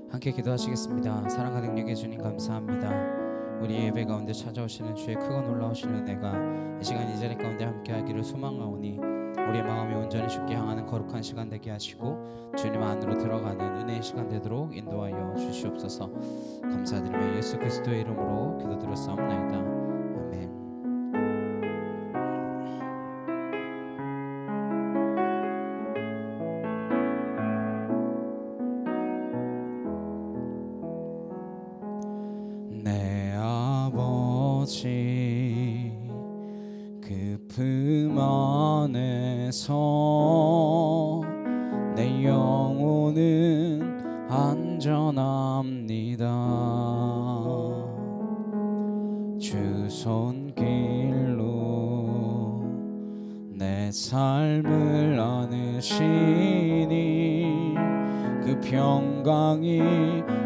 함께 기도하시겠습니다. 사랑과 능력의 주님 감사합니다. 우리 예배 가운데 찾아오시는 주의 크고 놀라우신 은혜가 이 시간 이 자리 가운데 함께하기를 소망하오니 우리의 마음이 온전히 주께 향하는 거룩한 시간 되게 하시고 주님 안으로 들어가는 은혜의 시간 되도록 인도하여 주시옵소서. 감사드리며 예수 그리스도의 이름으로 기도드렸사옵나이다. 아멘. 내 아버지 그 품 안에서 내 영혼은 안전합니다. 주 손길로 내 삶을 안으시니 그 평강이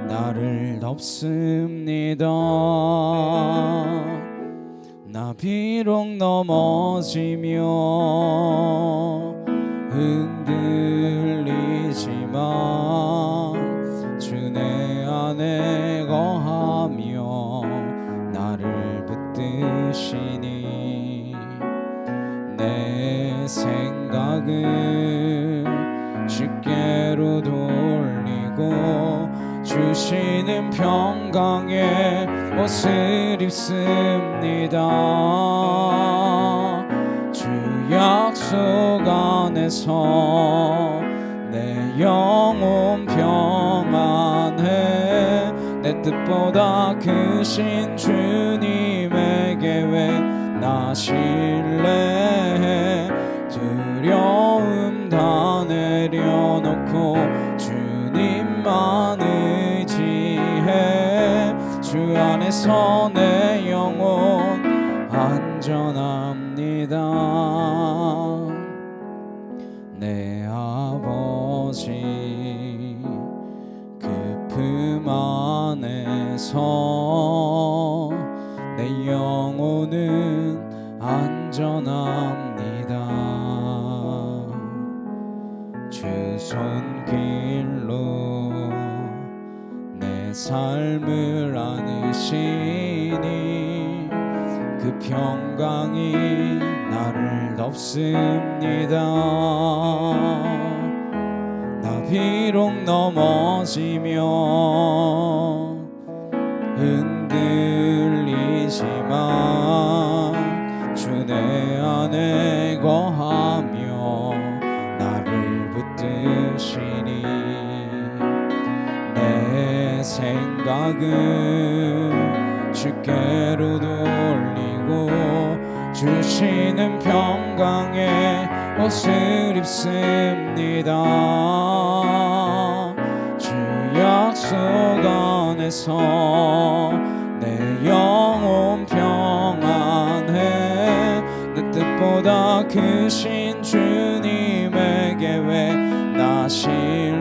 나를 덮습니다. 나 비록 넘어지며 흔들리지만 주 내 안에 거하며 나를 붙드시니 내 생각을 주께로 돌리고 주시는 평강의 옷을 입습니다. 주 약속 안에서 내 영혼 평안해 내 뜻보다 크신 주님의 계획 나 신뢰해 두려움 다 내려놓고 주님만 의지해 주 안에서 내 영혼 안전합니다. 내 아버지 그 품 안에서 내 영혼은 안전합니다. 주 손길로 내 삶을 안으시니 그 평강이 나를 덮습니다. 나 비록 넘어지며 흔들리지만 주 내 안에 거하며 나를 붙드시니 내 생각을 주께로 돌리고 주시는 평강의 옷을 입습니다. 주 약속 안에서 내 영혼 평안해 내 뜻보다 크신 주님의 계획 나 신뢰해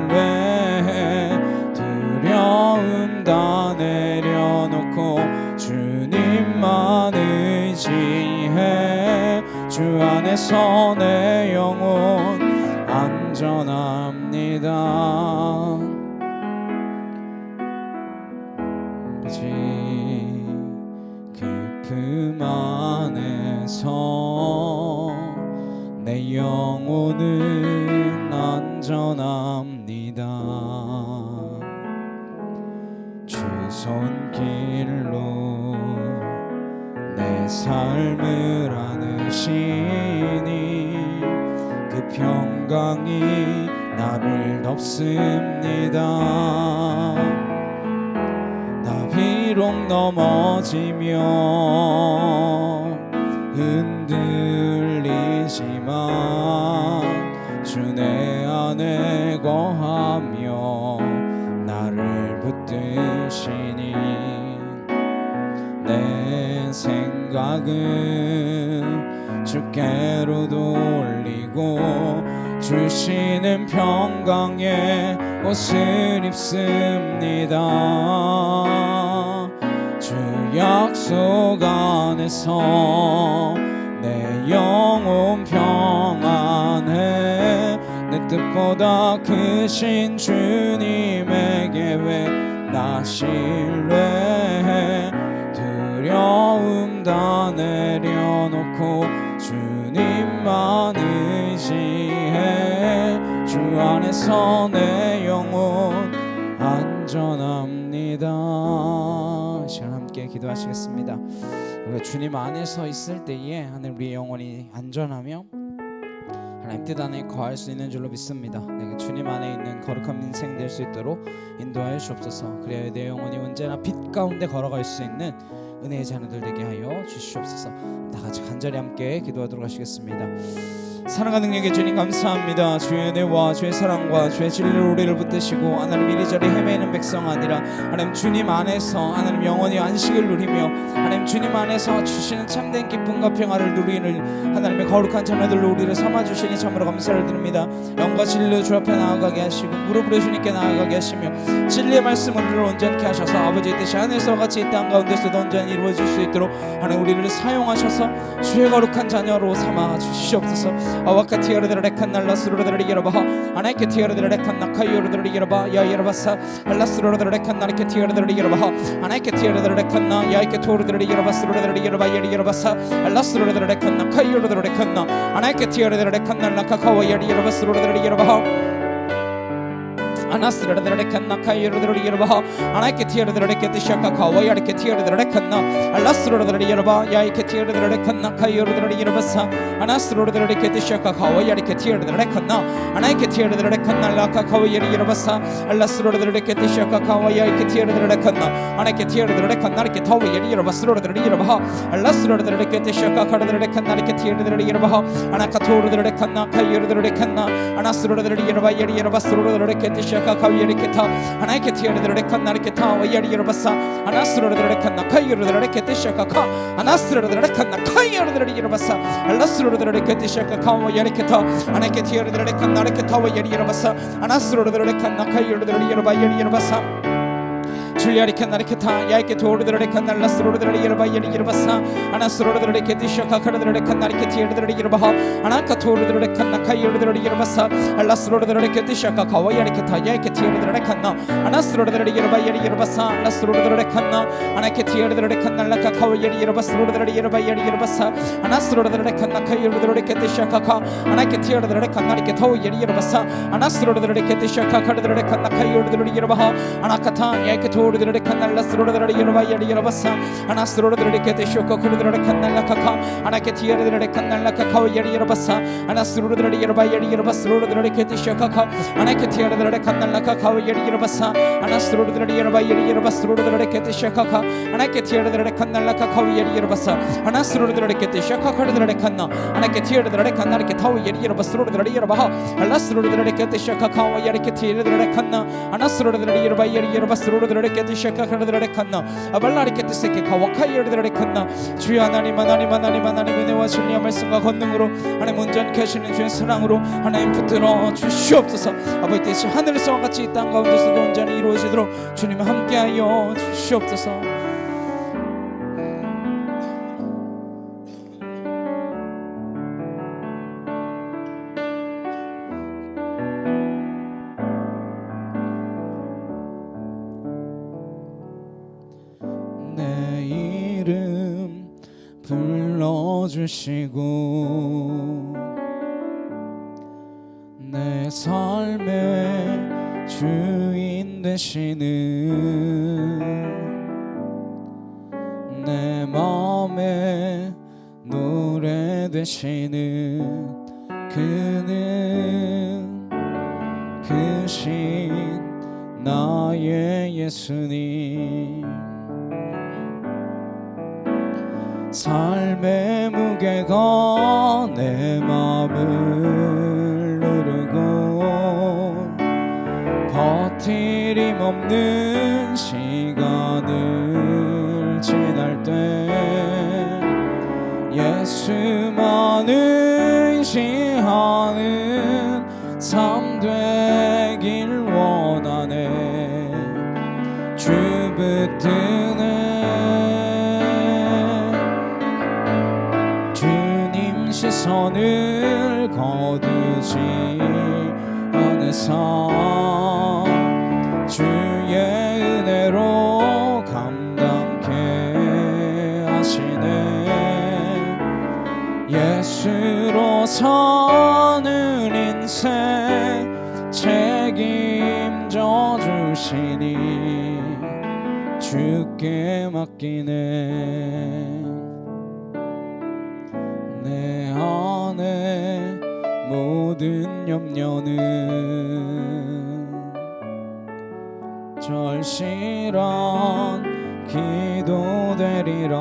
두려움 다 내려놓고 주님만 의지해 주 안에서 내 영혼 안전합니다. 그 품 안에서 내 영혼은 안전합니다. 주 손길로 내 삶을 안으시니 그 평강이 나를 덮습니다. 나 비록 넘어지며 흔들리지만 주 내 안에 거하며 나를 붙드시니 내 생각을 주께로 돌리고 주시는 평강의 옷을 입습니다. 주 약속 안에서 내 영혼 평안해 내 그 뜻보다 크신 주님에게 왜 나 신뢰해 두려움 다 내려놓고 주님만 의지해 주 안에서 내 영혼 안전합니다. 시간 함께 기도하시겠습니다. 우리가 주님 안에서 있을 때에 하늘 우리의 영혼이 안전하며 하나님 뜻 안에 거할 수 있는 줄로 믿습니다. 내가 주님 안에 있는 거룩한 인생 될 수 있도록 인도하여 주옵소서. 그래야 내 영혼이 언제나 빛 가운데 걸어갈 수 있는 은혜의 자녀들 되게 하여 주시옵소서. 다 같이 간절히 함께 기도하도록 하시겠습니다. 사랑과 능력의 주님 감사합니다. 주의 은혜와 주의 사랑과 주의 진리로 우리를 붙드시고 하나님 이리저리 헤매는 백성 아니라 하나님 주님 안에서 하나님 영원히 안식을 누리며 하나님 주님 안에서 주시는 참된 기쁨과 평화를 누리는 하나님의 거룩한 자녀들로 우리를 삼아주시니 참으로 감사를 드립니다. 영과 진리로 주 앞에 나아가게 하시고 무릎으로 주님께 나아가게 하시며 진리의 말씀을 우리를 온전케 하셔서 아버지의 뜻이 하늘에서 같이 이 땅 가운데서도 온전히 이루어질 수 있도록 하나님 우리를 사용하셔서 주의 거룩한 자녀로 삼아 주시옵소서. 아와카티아르드레칸 날라스로르드레기라바 아나이케티아르드레칸 나카이오르드레기라바 야이라바사 알라스로르드레칸 나리케티아르드레기라바 아나이케티아르드레칸 나 야이케토르드레기라바 스로르드레기라바 예리라바사 알라스로르드레칸 나카이오르드레칸 나 아나이케티아르드레칸 날라카카와 예리라바 스로르드레기라바 아나스르르르레칸 나카이르르르르바 아나이케티르르르케티 샤카카와 야르케티르르르칸나 알라스르르르르바 야이케티르르르칸 나카이르르르르바사 아나스르르르르케티 샤카카와 야르케티르르르칸나 아나이케티르르르칸 날라카카와 예리르바사 알라스르르르르케티 샤카카와 야이케티르르르칸나 아나이케티르르르칸 나르케타와 예리르바스르르르르바 알라스르르르르케티 샤카카르르르칸 나르케티르르르르바 아나카토르르르칸 나카이르르르칸나 아나스르르르르바 예리르바스르르르케티 카위르케타 아나이케티르르르칸 나르케타 와야리르바사 아나스르르르칸 나카이르르르케티 샤카카 아나스르르르칸 나카이르르르르바사 알라스르르르케티 샤카카 와야리케타 아나이케티르르르칸 나르케타 와야리르바사 아나스르르르칸 나카이르르르르바 야리르바사 줄리아리칸 나리케타 야이케토르르르칸 날라스르르르르바 예리르바사 아나스르르르케티 샤카카르르르칸 나리케티르르르르바 아나카토르르르칸 나카이르르르르바사 알라스르르르케티 샤카카와 야리케타 야이케티르르르칸 나 아나스르르르르바 예리르바사 알라스르르르칸 나 아나케티르르르칸 날라카카와 예리르바스르르르르바 예리르바사 아나스르르르칸 나카이르르르케티 샤카카 아나케티르르르칸 나리케타와 예리르바사 아나스르르르케티 샤카카르르르칸 나카이르르르르바 아나카타 야이케토 스로르드르레칸 날라스로르드르르르바 야리르바사 아나스로르드르르케테 쇼카코르드르르칸 날라카카 아나케티르르르칸 날라카카 야리르바사 아나스로르드르르르바 야리르바스로르드르르케테 쇼카카 아나케티르르르칸 날라카카 야리르바사 아나스로르드르르르바 야리르바스로르드르르케테 쇼카카 아나케티르르르칸 날라카카 야리르바사 아나스로르드르르케테 쇼카카르드르르칸 나 아나케티르르르칸 나르케타우 야리르바스로르드르르르바 알라스로르드르르케테 쇼카카 야리케티르르르칸 나 아나스로르드르르르바 야리르바스로르드르르케테 쇼카카르드르르칸 나 아발라리케테 세케카 와카이르드르르칸 나 주여 하나님 하나님 하나님 하나님 은혜와 진리와 말씀과 권능으로 하나님 온전케 하시는 주의 사랑으로 하나님 붙들어 주시옵소서. 아버지 뜻이 하늘에서와 같이 이 땅 가운데서도 온전히 이루어지도록 주님 함께하여 주시옵소서. 내 이름 불러주시고 내 삶의 주인 되시는 내 마음의 노래 되시는 그는 크신 나의 예수님 삶의 무게가 내 마음을 누르고 버티림 없는 시간을 지날 때 예수만 의지하는 삶 되길 원하네. 주 붙드네 주님 시선을 거두지 삶 주의 은혜로 감당케 하시네. 예수로 사는 인생 책임져 주시니 주께 맡기네. 내 안에 모든 염려는 절실한 기도 되리라.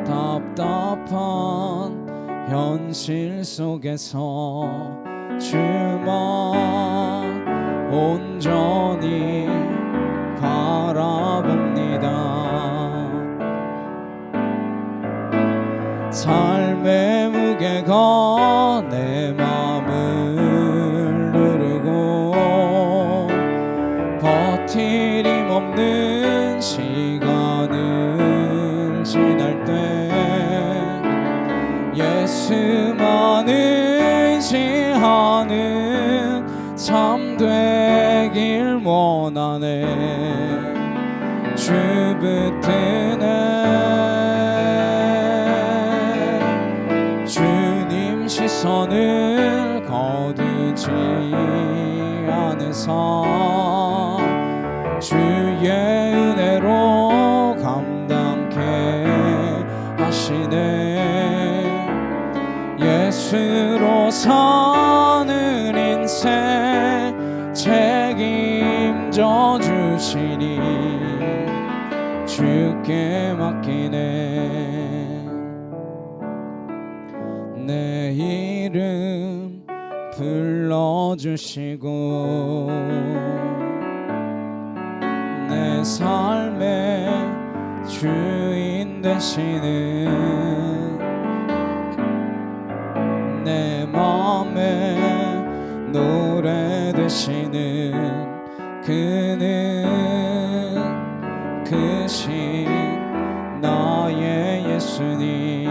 답답한 현실 속에서 주만 온전히 바라봅니다. 삶의 무게가 내 맘을 누르고 버티림 없는 시간을 지날 때 예수만 의지하는 삶 되길 원하네. 주 붙드네. 주님 시선을 거두지 않으사 주의 은혜로 감당케 하시네. 예수로 사는 인생 책임져 주시니 주께 맡기네. 내 이름 불러주시고 내 삶의 주인 되시는 내 맘에 노래 되시는 그는 크신 나의 예수님.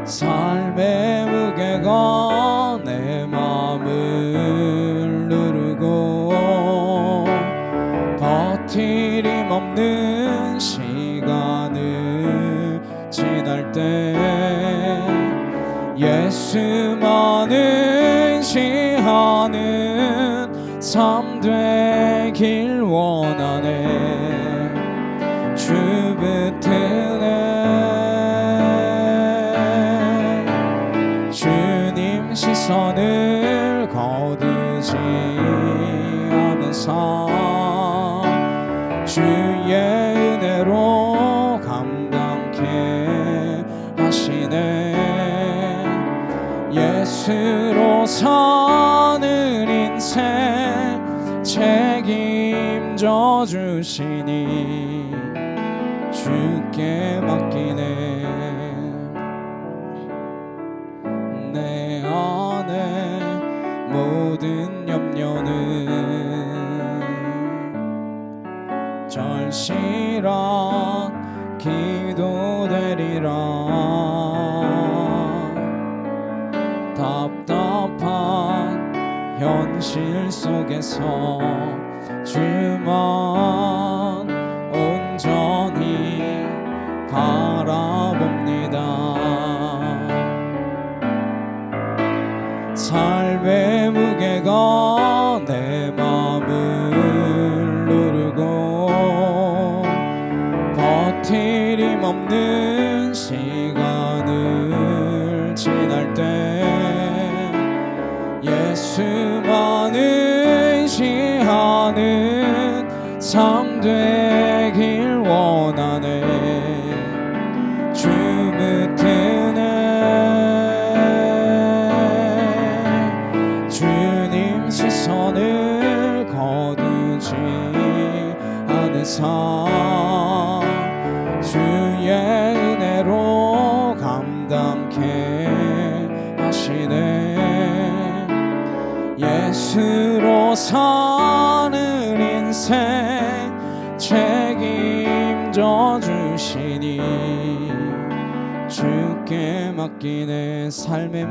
삶의 무게가 내 맘을 누르고 버티림 없는 시간을 지날 때 예수만 의지하는 삶 되길 원하네. 주 붙드네. 주님 시선을 거두지 않으사 주의 은혜로 감당케 하시네. 예수로 사는 인생 책임져 주시니 주께 맡기네. 내 안에 모든 염려는 절실한 기도 되리라. 답답한 현실 속에서 주만 온전히 바라봅니다. 삶의 무게가 내 맘을 누르고 버티림 없는 시간을 지날 때 예수만 의지하는 삶 되길 원하네. 주 밑에는 주님 시선을 거두지 않으사 주의 은혜로 감당케 하시네. 예수로 사는 인생 책임져 주시니 주께 맡기네. 삶의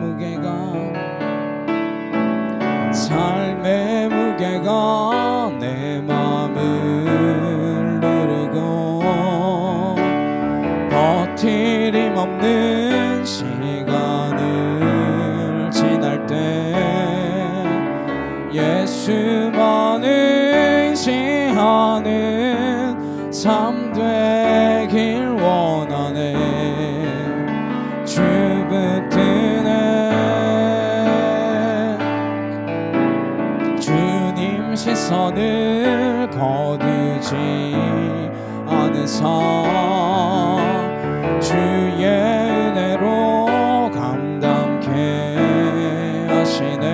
무게가 내 맘을 누르고 버티림 없는 시간을 지날 때 예수만 의지하는 삶 되길 원하네. 주붙드네. 주님 시선을 거두지 않으사 주의 은혜로 감당케 하시네.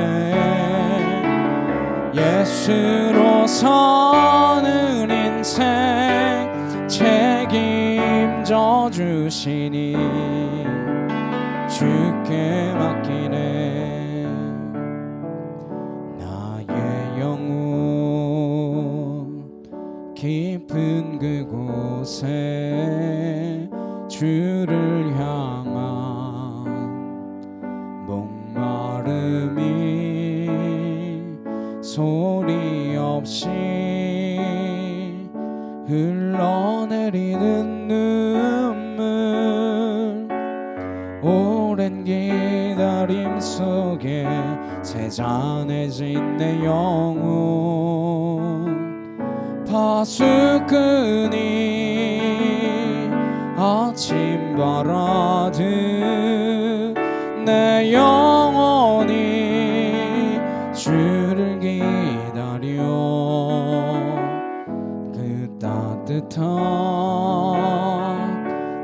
예수로 사는 인생 책임져 주시니 주께 맡기네. 나의 영혼 깊은 그곳에 주를 향한 목마름이 소리 없이 흘러내리는 눈물, 오랜 기다림 속에 세잔해진 내 영혼, 파수꾼이 아침바라듯 내 영혼이 주를 기다려 그 따뜻한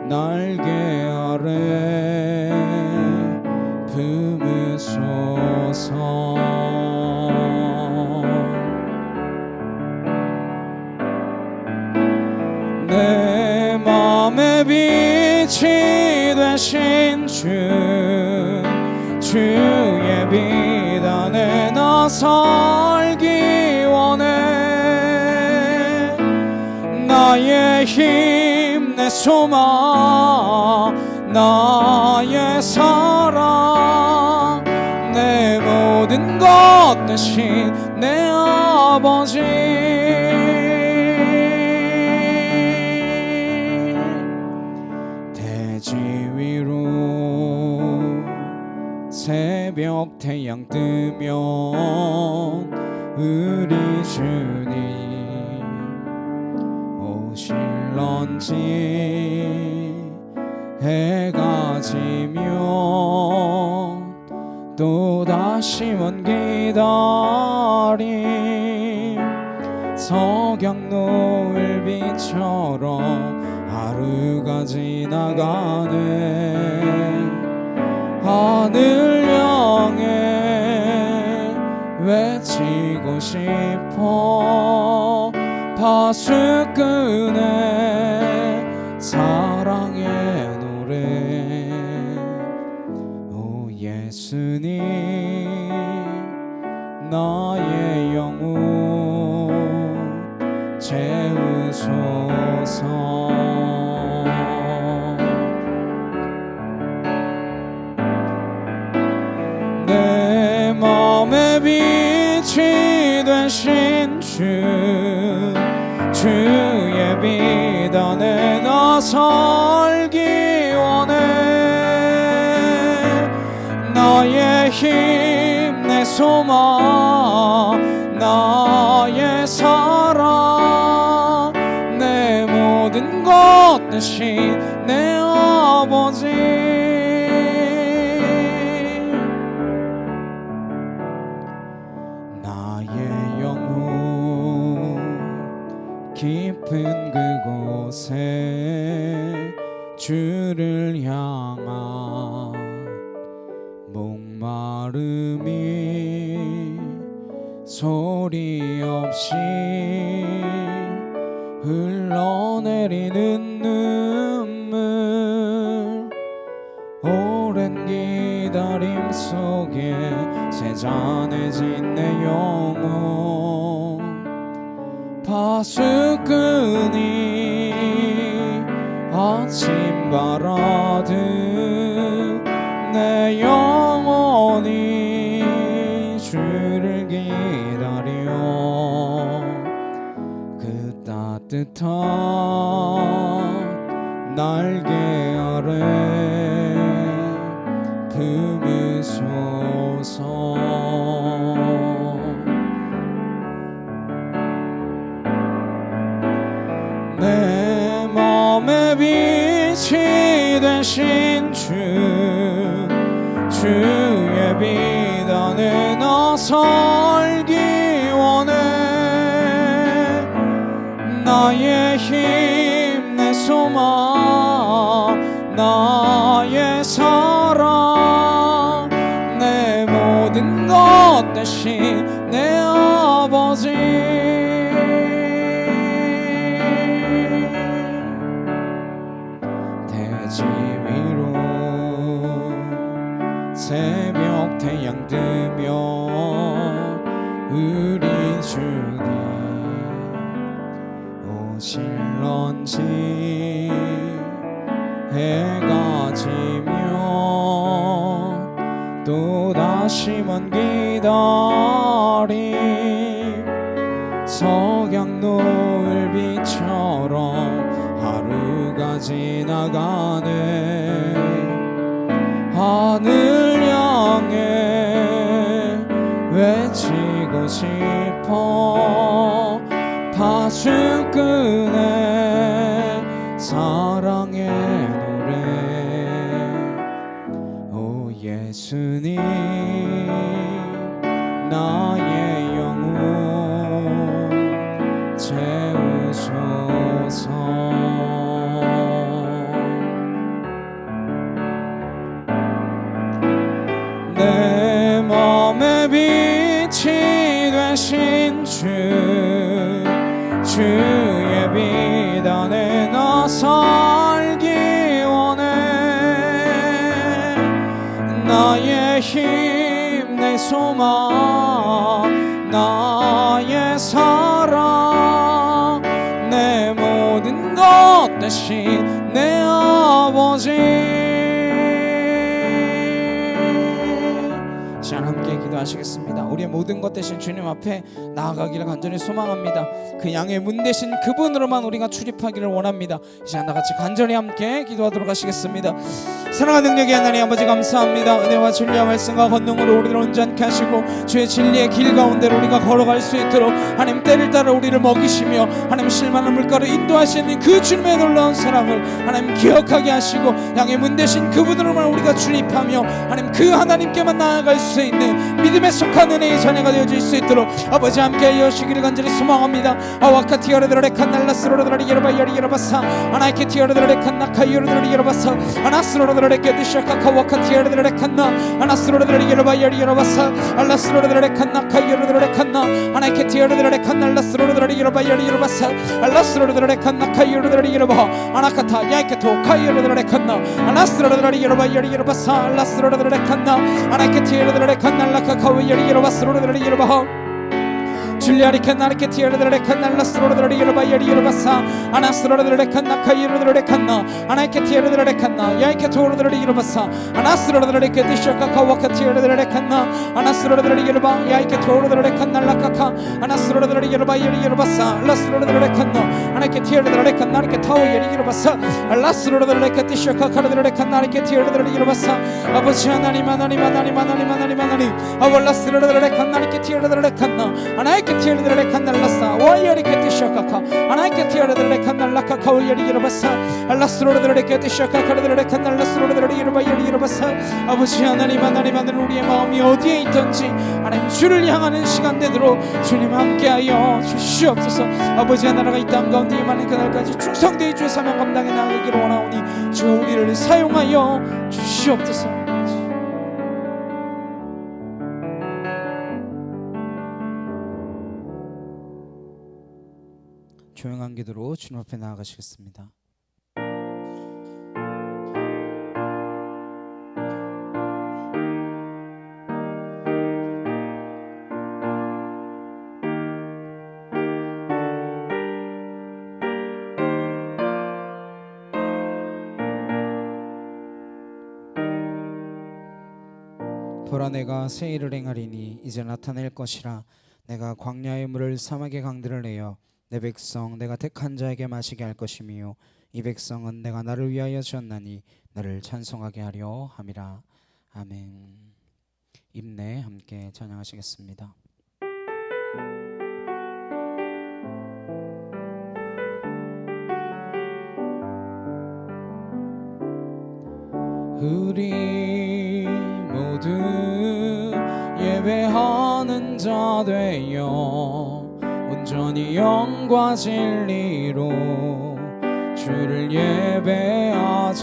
날개 아래 품으소서. 내 맘의 빛이 되신 주의 비단에 나 살기 원해. 나의 힘, 내 소망, 나의 사랑, 내 모든 것 대신 내 아버지. 대지 위로 새벽 태양 뜨면 우리 주님 오실런지, 해가 지면 또다시 먼 기다림, 석양 노을빛처럼 하루가 지나가네. 하늘 향해 외치고 싶어 파수꾼의 사랑의 노래. 오 예수님 나의 영혼 채우소서. 내 맘의 빛이 되신 주의 비단에 나 살기 원해. 나의 힘, 내 소망, 나의 사랑, 내 모든 것 대신 내 아버지. 깊은 그곳에 주를 향한 목마름이 소리 없이 흘러내리는 눈물, 오랜 기다림 속에 세잔해진 내 영혼, 파수꾼이 아침바라듯 내 영혼이 주를 기다려 그 따뜻한 날개 아래 품으소서. 내 맘의 빛이 되신 주의 비단에 나 살기 원해. 나의 힘, 내 소망, 나의 사랑, 내 모든 것 대신 내 아버지. 대지 위로 새벽 태양 뜨며 우리 주님 오실런지 해가 지며 또다시 먼 기다림 석양 노을빛처럼 하루가 지나가네. 하늘 향해 외치고 싶어 파수꾼의 사랑의 노래. 오 예수님 나의 영혼 채우소서. 내 맘의 빛이 되신 주의 비단에 나 살기 원해. 나의 힘, 내 소망, 나의 사랑, 내 모든 것 대신 내 아버지. 함께 기도하시겠습니다. 우리의 모든 것 대신 주님 앞에 나아가기를 간절히 소망합니다. 그 양의 문 대신 그분으로만 우리가 출입하기를 원합니다. 이 시간 다같이 간절히 함께 기도하도록 하시겠습니다. 사랑하는 능력의 하나님 아버지 감사합니다. 은혜와 진리와 말씀과 권능으로 우리를 온전케 하시고 주의 진리의 길 가운데로 우리가 걸어갈 수 있도록 하나님 때를 따라 우리를 먹이시며 하나님 실만한 물가로 인도하시는 그 주님의 놀라운 사랑을 하나님 기억하게 하시고 양의 문 대신 그분으로만 우리가 출입하며 하나님 그 하나님께만 나아갈 수 있는 믿음에 속한 은혜의 자녀가 되어질 수 있도록 아버지 함께하여 주시기를 간절히 소망합니다. 아와카티아르드라레 칸날라스로르드라리 예르바야리 예르바사 아나이케티아르드라레 칸나카이르드라리 예르바사 아나스로르드라레 게드샤카카와카티아르드라레 칸나 아나스로르드라리 예르바야리 예르바사 알라스로르드라레 칸나카이르드라레 칸나 아나이케티아르드라레 칸날라스로르드라리 예르바야리 예르바사 알라스로르드라레 칸나카이르드라리 예르바 아나카타 야이케토 카이르드라레 칸나 아나스로르드라리 예르바야리 예르바사 알라스로르드라레 칸나 아나이케티아르드라레 칸날라카카와야리 예르바스로르드라리 예르바 줄리아리 칸나리케 티아르드레 칸날라스로르드레 예르바야리 예르바사 아나스로르드레 칸나카이르드레 칸나 아나이케 티아르드레 칸나 야이케 토르드레 예르바사 아나스로르드레 케디샤카카와카 티아르드레 칸나 아나스로르드레 예르바 야이케 토르드레 칸날라카카 아나스로르드레 예르바야리 예르바사 라스로르드레 칸나 아나이케 티아르드레 칸나리케 타오야리 예르바사 알라스로르드레 케디샤카카르드레 칸나리케 티아르드레 예르바사 아버지 하나님 하나님 하나님 하나님 하나님 하나님 아월라스로르드레 칸나리케 티아르드레 칸나 아나이케 티아르드레 칸날라사 와야리 케티샤카카 아나이케 티아르드레 칸날라카카 와야리 예르바사 알라스로르드레 케티샤카카르드레 칸날라스로르드레 예르바야리 예르바사 아버지 하나님 하나님 하나님 우리의 마음이 어디에 있든지 하나님 주를 향하는 시간 되도록 주님 함께하여 주시옵소서. 아버지 하나라가 이 땅 가운데 임하는 그날까지 충성되이 주의 사명 감당해 나가기를 원하오니 주 우리를 사용하여 주시옵소서. 조용한 기도로 주님 앞에 나아가시겠습니다. 보라 내가 새 일을 행하리니 이제 나타낼 것이라. 내가 광야의 물을 사막의 강들을 내어 내 백성 내가 택한 자에게 마시게 할 것이며 이 백성은 내가 나를 위하여 지었나니 나를 찬송하게 하려 함이라. 아멘. 입내 함께 찬양하시겠습니다. 우리 모두 예배하는 자 되어 온전히 영과 진리로 주를 예배하자.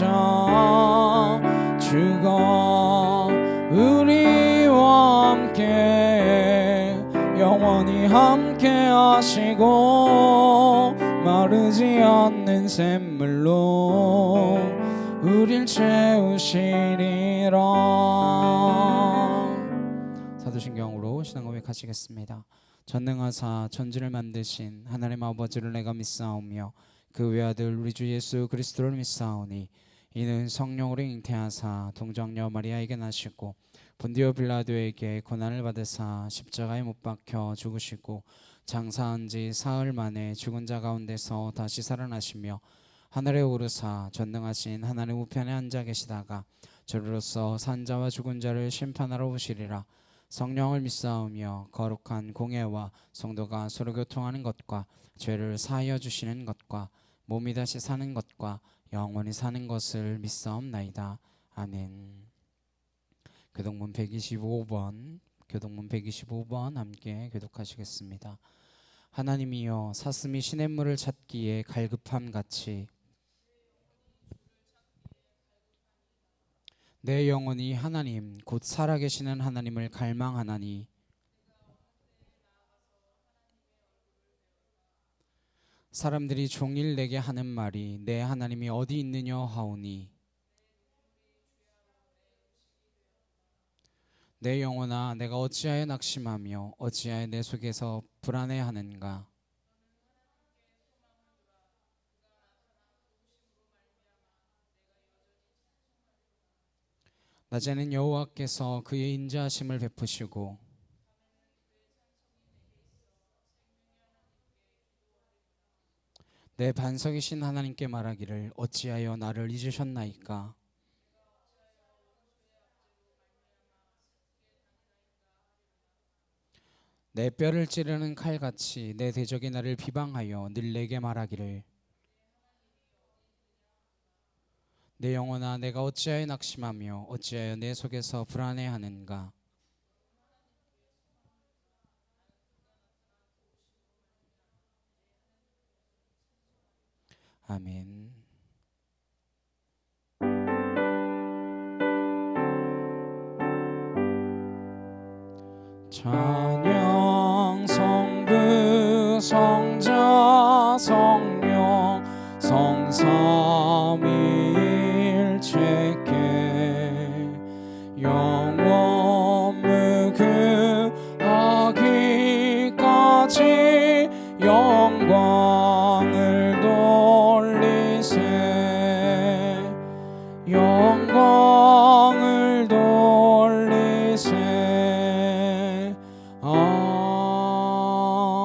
주가 우리와 함께 영원히 함께 하시고 마르지 않는 샘물로 우릴 채우시리라. 사도신경으로 신앙 고백하시겠습니다. 전능하사 천지를 만드신 하나님 아버지를 내가 믿사오며 그 외아들 우리 주 예수 그리스도를 믿사오니 이는 성령으로 잉태하사 동정녀 마리아에게 나시고 본디오 빌라도에게 고난을 받으사 십자가에 못 박혀 죽으시고 장사한 지 사흘 만에 죽은 자 가운데서 다시 살아나시며 하늘에 오르사 전능하신 하나님 우편에 앉아 계시다가 저리로서 산자와 죽은 자를 심판하러 오시리라. 성령을 믿사오며 거룩한 공예와 성도가 서로 교통하는 것과 죄를 사하여 주시는 것과 몸이 다시 사는 것과 영원히 사는 것을 믿사옵나이다. 아멘. 교동문 125번 함께 교독하시겠습니다. 하나님이여 사슴이 시냇물을 찾기에 갈급함 같이 내 영혼이 하나님 곧 살아계시는 하나님을 갈망하나니 사람들이 종일 내게 하는 말이 내 하나님이 어디 있느냐 하오니 내 영혼아 내가 어찌하여 낙심하며 어찌하여 내 속에서 불안해하는가. 낮에는 여호와께서 그의 인자하심을 베푸시고 내 반석이신 하나님께 말하기를 어찌하여 나를 잊으셨나이까. 내 뼈를 찌르는 칼같이 내 대적이 나를 비방하여 늘 내게 말하기를 내 영혼아 내가 어찌하여 낙심하며 어찌하여 내 속에서 불안해하는가. 아멘. 찬양 성부 성자 성령 성삼위일체께 영원 무궁하기까지 영광을 돌리세 영광을 돌리세.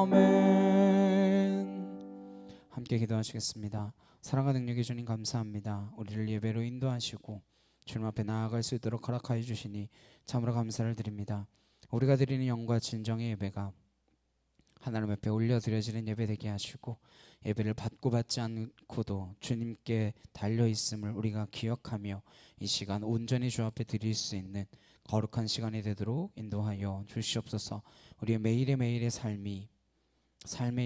아멘. 함께 기도하시겠습니다. 사랑과 능력의 주님 감사합니다. 우리를 예배로 인도하시고 주님 앞에 나아갈 수 있도록 허락하여 주시니 참으로 감사를 드립니다. 우리가 드리는 영과 진정의 예배가 하나님 앞에 올려드려지는 예배 되게 하시고 예배를 받고 받지 않고도 주님께 달려있음을 우리가 기억하며 이 시간 온전히 주 앞에 드릴 수 있는 거룩한 시간이 되도록 인도하여 주시옵소서. 우리의 매일의 삶의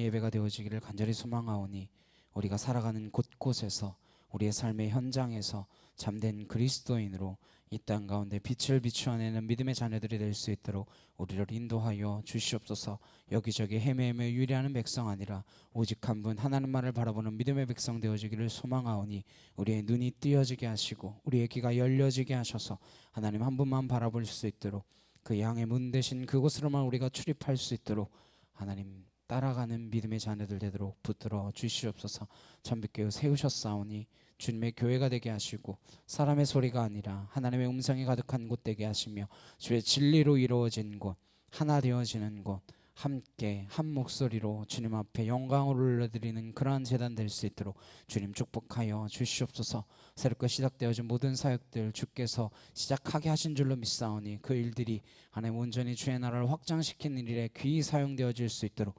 예배가 되어지기를 간절히 소망하오니 우리가 살아가는 곳곳에서 우리의 삶의 현장에서 참된 그리스도인으로 이 땅 가운데 빛을 비추어내는 믿음의 자녀들이 될 수 있도록 우리를 인도하여 주시옵소서. 여기저기 헤매며 유리하는 백성 아니라 오직 한 분 하나님만을 바라보는 믿음의 백성 되어지기를 소망하오니 우리의 눈이 띄어지게 하시고 우리의 귀가 열려지게 하셔서 하나님 한 분만 바라볼 수 있도록 그 양의 문 대신 그곳으로만 우리가 출입할 수 있도록 하나님 따라가는 믿음의 자녀들 되도록 붙들어 주시옵소서. 천빛교회 세우셨사오니 주님의 교회가 되게 하시고 사람의 소리가 아니라 하나님의 음성이 가득한 곳 되게 하시며 주의 진리로 이루어진 곳, 하나 되어지는 곳, 함께 한 목소리로 주님 앞에 영광을 올려드리는 그러한 제단 될 수 있도록 주님 축복하여 주시옵소서. 새롭게 시작되어진 모든 사역들 주께서 시작하게 하신 줄로 믿사오니 그 일들이 하나님 온전히 주의 나라를 확장시키는 일에 귀히 사용되어질 수 있도록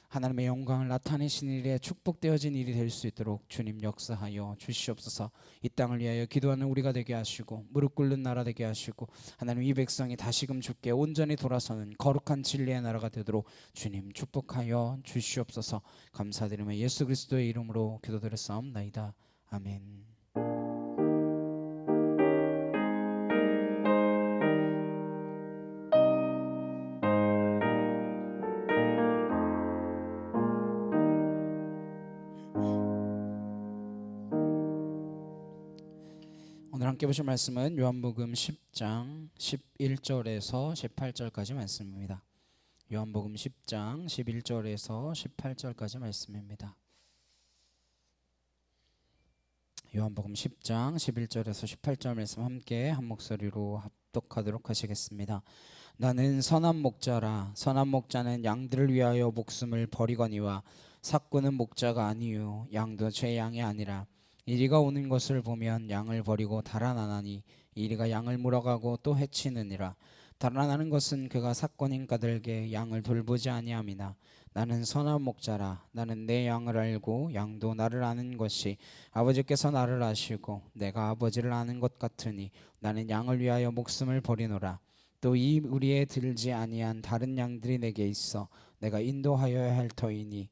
하나님의 영광을 나타내신 일에 축복되어진 일이 될 수 있도록 주님 역사하여 주시옵소서. 이 땅을 위하여 기도하는 우리가 되게 하시고 무릎 꿇는 나라 되게 하시고 하나님 이 백성이 다시금 주께 온전히 돌아서는 거룩한 진리의 나라가 되도록 주님 축복하여 주시옵소서. 감사드리며 예수 그리스도의 이름으로 기도드렸사옵나이다. 아멘. 오늘 함께 보실 말씀은 요한복음 10장 11절에서 18절까지 말씀입니다. 요한복음 10장 11절에서 18절까지 말씀입니다. 요한복음 10장 11절에서 18절 말씀 함께 한 목소리로 합독하도록 하시겠습니다. 나는 선한 목자라. 선한 목자는 양들을 위하여 목숨을 버리거니와 삭구는 목자가 아니요 양도 제 양이 아니라 이리가 오는 것을 보면 양을 버리고 달아나나니 이리가 양을 물어가고 또 해치느니라. 달아나는 것은 그가 삭고는 까닭에 양을 돌보지 아니함이나 나는 선한 목자라. 나는 내 양을 알고 양도 나를 아는 것이 아버지께서 나를 아시고 내가 아버지를 아는 것 같으니 나는 양을 위하여 목숨을 버리노라. 또 이 우리에 들지 아니한 다른 양들이 내게 있어 내가 인도하여야 할 터이니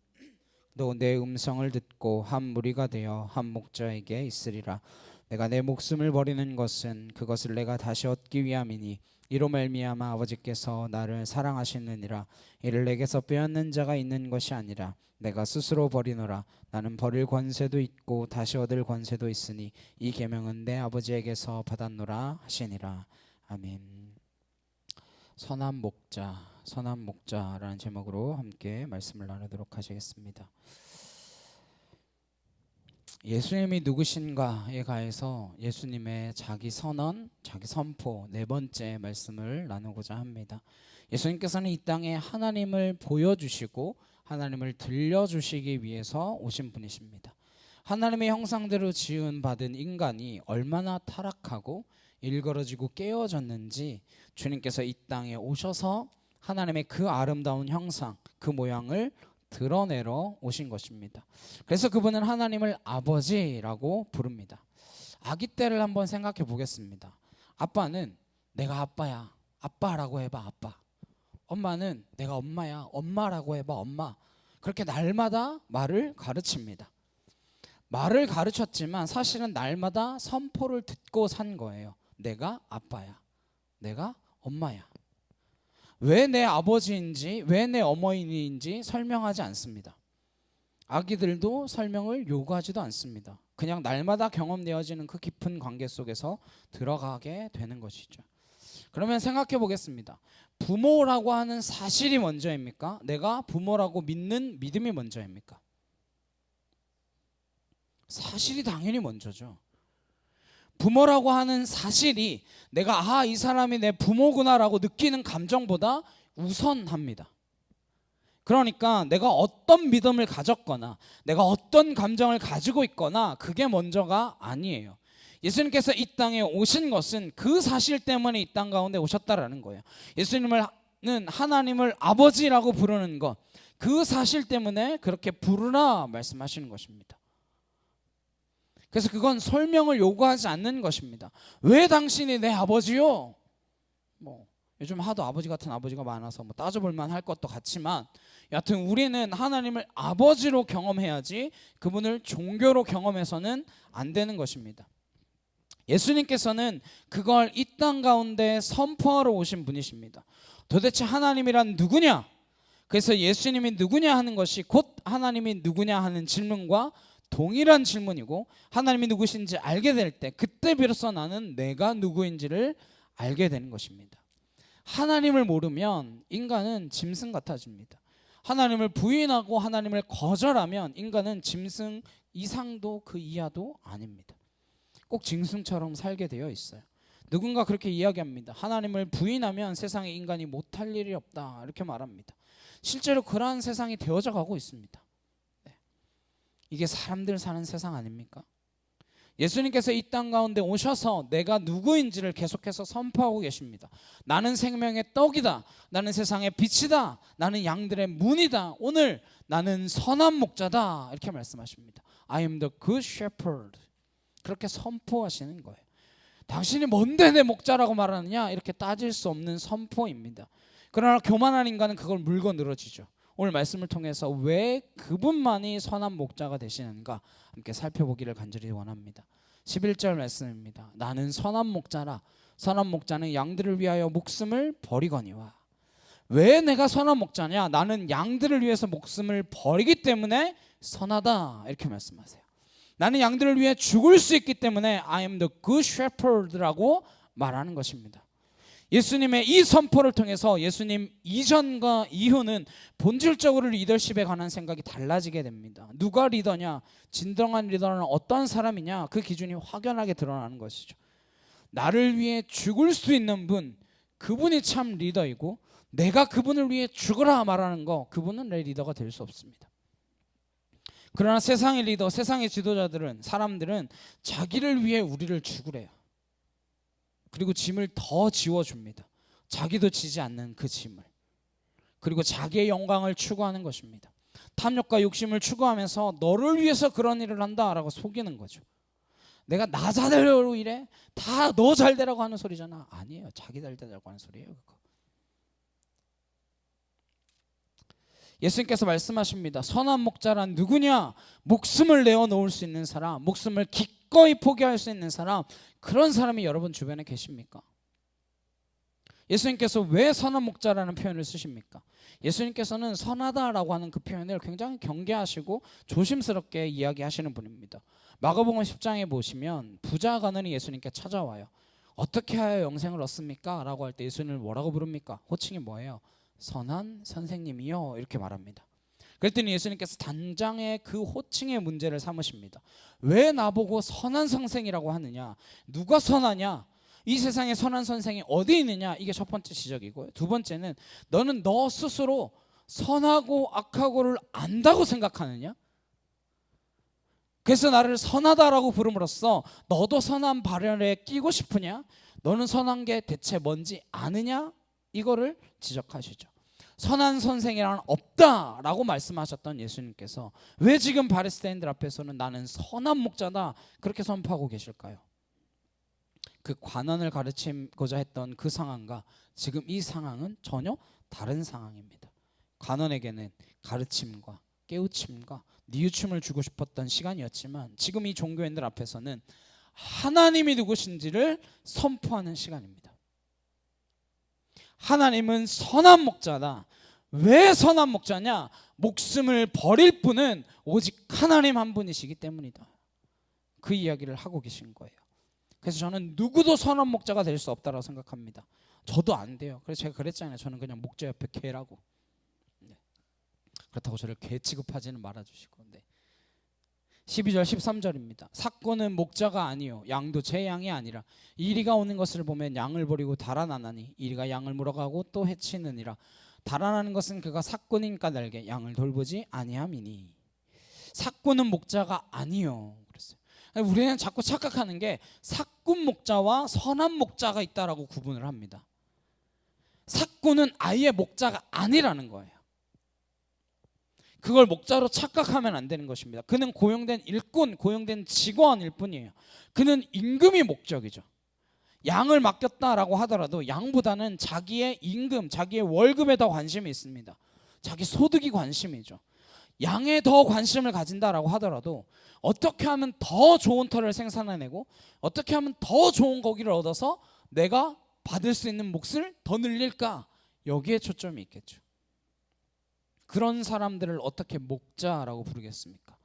또 내 음성을 듣고 한 무리가 되어 한 목자에게 있으리라. 내가 내 목숨을 버리는 것은 그것을 내가 다시 얻기 위함이니 이로 말미암아 아버지께서 나를 사랑하시느니라. 이를 내게서 빼앗는 자가 있는 것이 아니라 내가 스스로 버리노라. 나는 버릴 권세도 있고 다시 얻을 권세도 있으니 이 계명은 내 아버지에게서 받았노라 하시니라. 아멘. 선한 목자, 선한 목자라는 제목으로 함께 말씀을 나누도록 하시겠습니다. 예수님이 누구신가에 가해서 예수님의 자기 선언, 자기 선포 네 번째 말씀을 나누고자 합니다. 예수님께서는 이 땅에 하나님을 보여주시고 하나님을 들려주시기 위해서 오신 분이십니다. 하나님의 형상대로 지은 받은 인간이 얼마나 타락하고 일그러지고 깨어졌는지 주님께서 이 땅에 오셔서 하나님의 그 아름다운 형상, 그 모양을 드러내러 오신 것입니다. 그래서 그분은 하나님을 아버지라고 부릅니다. 아기 때를 한번 생각해 보겠습니다. 아빠는 내가 아빠야, 아빠라고 해봐 아빠. 엄마는 내가 엄마야, 엄마라고 해봐 엄마. 그렇게 날마다 말을 가르칩니다. 말을 가르쳤지만 사실은 날마다 선포를 듣고 산 거예요. 내가 아빠야, 내가 엄마야. 왜 내 아버지인지 왜 내 어머니인지 설명하지 않습니다. 아기들도 설명을 요구하지도 않습니다. 그냥 날마다 경험되어지는 그 깊은 관계 속에서 들어가게 되는 것이죠. 그러면 생각해 보겠습니다. 부모라고 하는 사실이 먼저입니까? 내가 부모라고 믿는 믿음이 먼저입니까? 사실이 당연히 먼저죠. 부모라고 하는 사실이 내가 이 사람이 내 부모구나라고 느끼는 감정보다 우선합니다. 그러니까 내가 어떤 믿음을 가졌거나 내가 어떤 감정을 가지고 있거나 그게 먼저가 아니에요. 예수님께서 이 땅에 오신 것은 그 사실 때문에 이 땅 가운데 오셨다라는 거예요. 예수님은 하나님을 아버지라고 부르는 것, 그 사실 때문에 그렇게 부르라 말씀하시는 것입니다. 그래서 그건 설명을 요구하지 않는 것입니다. 왜 당신이 내 아버지요? 요즘 하도 아버지 같은 아버지가 많아서 따져볼만 할 것도 같지만 여하튼 우리는 하나님을 아버지로 경험해야지 그분을 종교로 경험해서는 안 되는 것입니다. 예수님께서는 그걸 이 땅 가운데 선포하러 오신 분이십니다. 도대체 하나님이란 누구냐? 그래서 예수님이 누구냐 하는 것이 곧 하나님이 누구냐 하는 질문과 동일한 질문이고 하나님이 누구신지 알게 될 때 그때 비로소 나는 내가 누구인지를 알게 되는 것입니다. 하나님을 모르면 인간은 짐승 같아집니다. 하나님을 부인하고 하나님을 거절하면 인간은 짐승 이상도 그 이하도 아닙니다. 꼭 짐승처럼 살게 되어 있어요. 누군가 그렇게 이야기합니다. 하나님을 부인하면 세상에 인간이 못할 일이 없다 이렇게 말합니다. 실제로 그러한 세상이 되어져 가고 있습니다. 네. 이게 사람들 사는 세상 아닙니까? 예수님께서 이 땅 가운데 오셔서 내가 누구인지를 계속해서 선포하고 계십니다. 나는 생명의 떡이다. 나는 세상의 빛이다. 나는 양들의 문이다. 오늘 나는 선한 목자다. 이렇게 말씀하십니다. I am the good shepherd. 그렇게 선포하시는 거예요. 당신이 뭔데 내 목자라고 말하느냐? 이렇게 따질 수 없는 선포입니다. 그러나 교만한 인간은 그걸 물고 늘어지죠. 오늘 말씀을 통해서 왜 그분만이 선한 목자가 되시는가 함께 살펴보기를 간절히 원합니다. 11절 말씀입니다. 나는 선한 목자라. 선한 목자는 양들을 위하여 목숨을 버리거니와. 왜 내가 선한 목자냐? 나는 양들을 위해서 목숨을 버리기 때문에 선하다 이렇게 말씀하세요. 나는 양들을 위해 죽을 수 있기 때문에 I am the good shepherd라고 말하는 것입니다. 예수님의 이 선포를 통해서 예수님 이전과 이후는 본질적으로 리더십에 관한 생각이 달라지게 됩니다. 누가 리더냐? 진정한 리더는 어떤 사람이냐? 그 기준이 확연하게 드러나는 것이죠. 나를 위해 죽을 수 있는 분, 그분이 참 리더이고 내가 그분을 위해 죽으라 말하는 거, 그분은 내 리더가 될 수 없습니다. 그러나 세상의 리더, 세상의 지도자들은, 사람들은 자기를 위해 우리를 죽으래요. 그리고 짐을 더 지워줍니다. 자기도 지지 않는 그 짐을. 그리고 자기의 영광을 추구하는 것입니다. 탐욕과 욕심을 추구하면서 너를 위해서 그런 일을 한다라고 속이는 거죠. 내가 나 잘되려고 이래? 다 너 잘되라고 하는 소리잖아. 아니에요. 자기 잘되라고 하는 소리예요. 그거. 예수님께서 말씀하십니다. 선한 목자란 누구냐? 목숨을 내어놓을 수 있는 사람, 목숨을 기꺼이 포기할 수 있는 사람, 그런 사람이 여러분 주변에 계십니까? 예수님께서 왜 선한 목자라는 표현을 쓰십니까? 예수님께서는 선하다라고 하는 그 표현을 굉장히 경계하시고 조심스럽게 이야기하시는 분입니다. 마가복음 10장에 보시면 부자 가난이 예수님께 찾아와요. 어떻게 하여 영생을 얻습니까? 라고 할 때 예수님을 뭐라고 부릅니까? 호칭이 뭐예요? 선한 선생님이요 이렇게 말합니다. 그랬더니 예수님께서 단장의 그 호칭의 문제를 삼으십니다. 왜 나보고 선한 선생이라고 하느냐? 누가 선하냐? 이 세상에 선한 선생이 어디 있느냐? 이게 첫 번째 지적이고요. 두 번째는 너는 너 스스로 선하고 악하고를 안다고 생각하느냐? 그래서 나를 선하다라고 부름으로써 너도 선한 발열에 끼고 싶으냐? 너는 선한 게 대체 뭔지 아느냐? 이거를 지적하시죠. 선한 선생이란 없다라고 말씀하셨던 예수님께서 왜 지금 바리새인들 앞에서는 나는 선한 목자다 그렇게 선포하고 계실까요? 그 관원을 가르치고자 했던 그 상황과 지금 이 상황은 전혀 다른 상황입니다. 관원에게는 가르침과 깨우침과 뉘우침을 주고 싶었던 시간이었지만 지금 이 종교인들 앞에서는 하나님이 누구신지를 선포하는 시간입니다. 하나님은 선한 목자다. 왜 선한 목자냐? 목숨을 버릴 분은 오직 하나님 한 분이시기 때문이다. 그 이야기를 하고 계신 거예요. 그래서 저는 누구도 선한 목자가 될 수 없다고 생각합니다. 저도 안 돼요. 그래서 제가 그랬잖아요. 저는 그냥 목자 옆에 개라고. 네. 그렇다고 저를 개 취급하지는 말아주시고. 네. 12절 13절입니다. 삭고는 목자가 아니요 양도 제 양이 아니라 이리가 오는 것을 보면 양을 버리고 달아나나니 이리가 양을 물어가고 또 해치느니라. 달아나는 것은 그가 삭고인 까닭에 양을 돌보지 아니함이니. 삭고는 목자가 아니요 그랬어요. 우리는 자꾸 착각하는 게 삭군 목자와 선한 목자가 있다라고 구분을 합니다. 삭군은 아예 목자가 아니라는 거예요. 그걸 목자로 착각하면 안 되는 것입니다. 그는 고용된 일꾼, 고용된 직원일 뿐이에요. 그는 임금이 목적이죠. 양을 맡겼다라고 하더라도 양보다는 자기의 임금, 자기의 월급에 더 관심이 있습니다. 자기 소득이 관심이죠. 양에 더 관심을 가진다라고 하더라도 어떻게 하면 더 좋은 털을 생산해내고 어떻게 하면 더 좋은 고기를 얻어서 내가 받을 수 있는 몫을 더 늘릴까? 여기에 초점이 있겠죠. 그런 사람들을 어떻게 목자라고 부르겠습니까?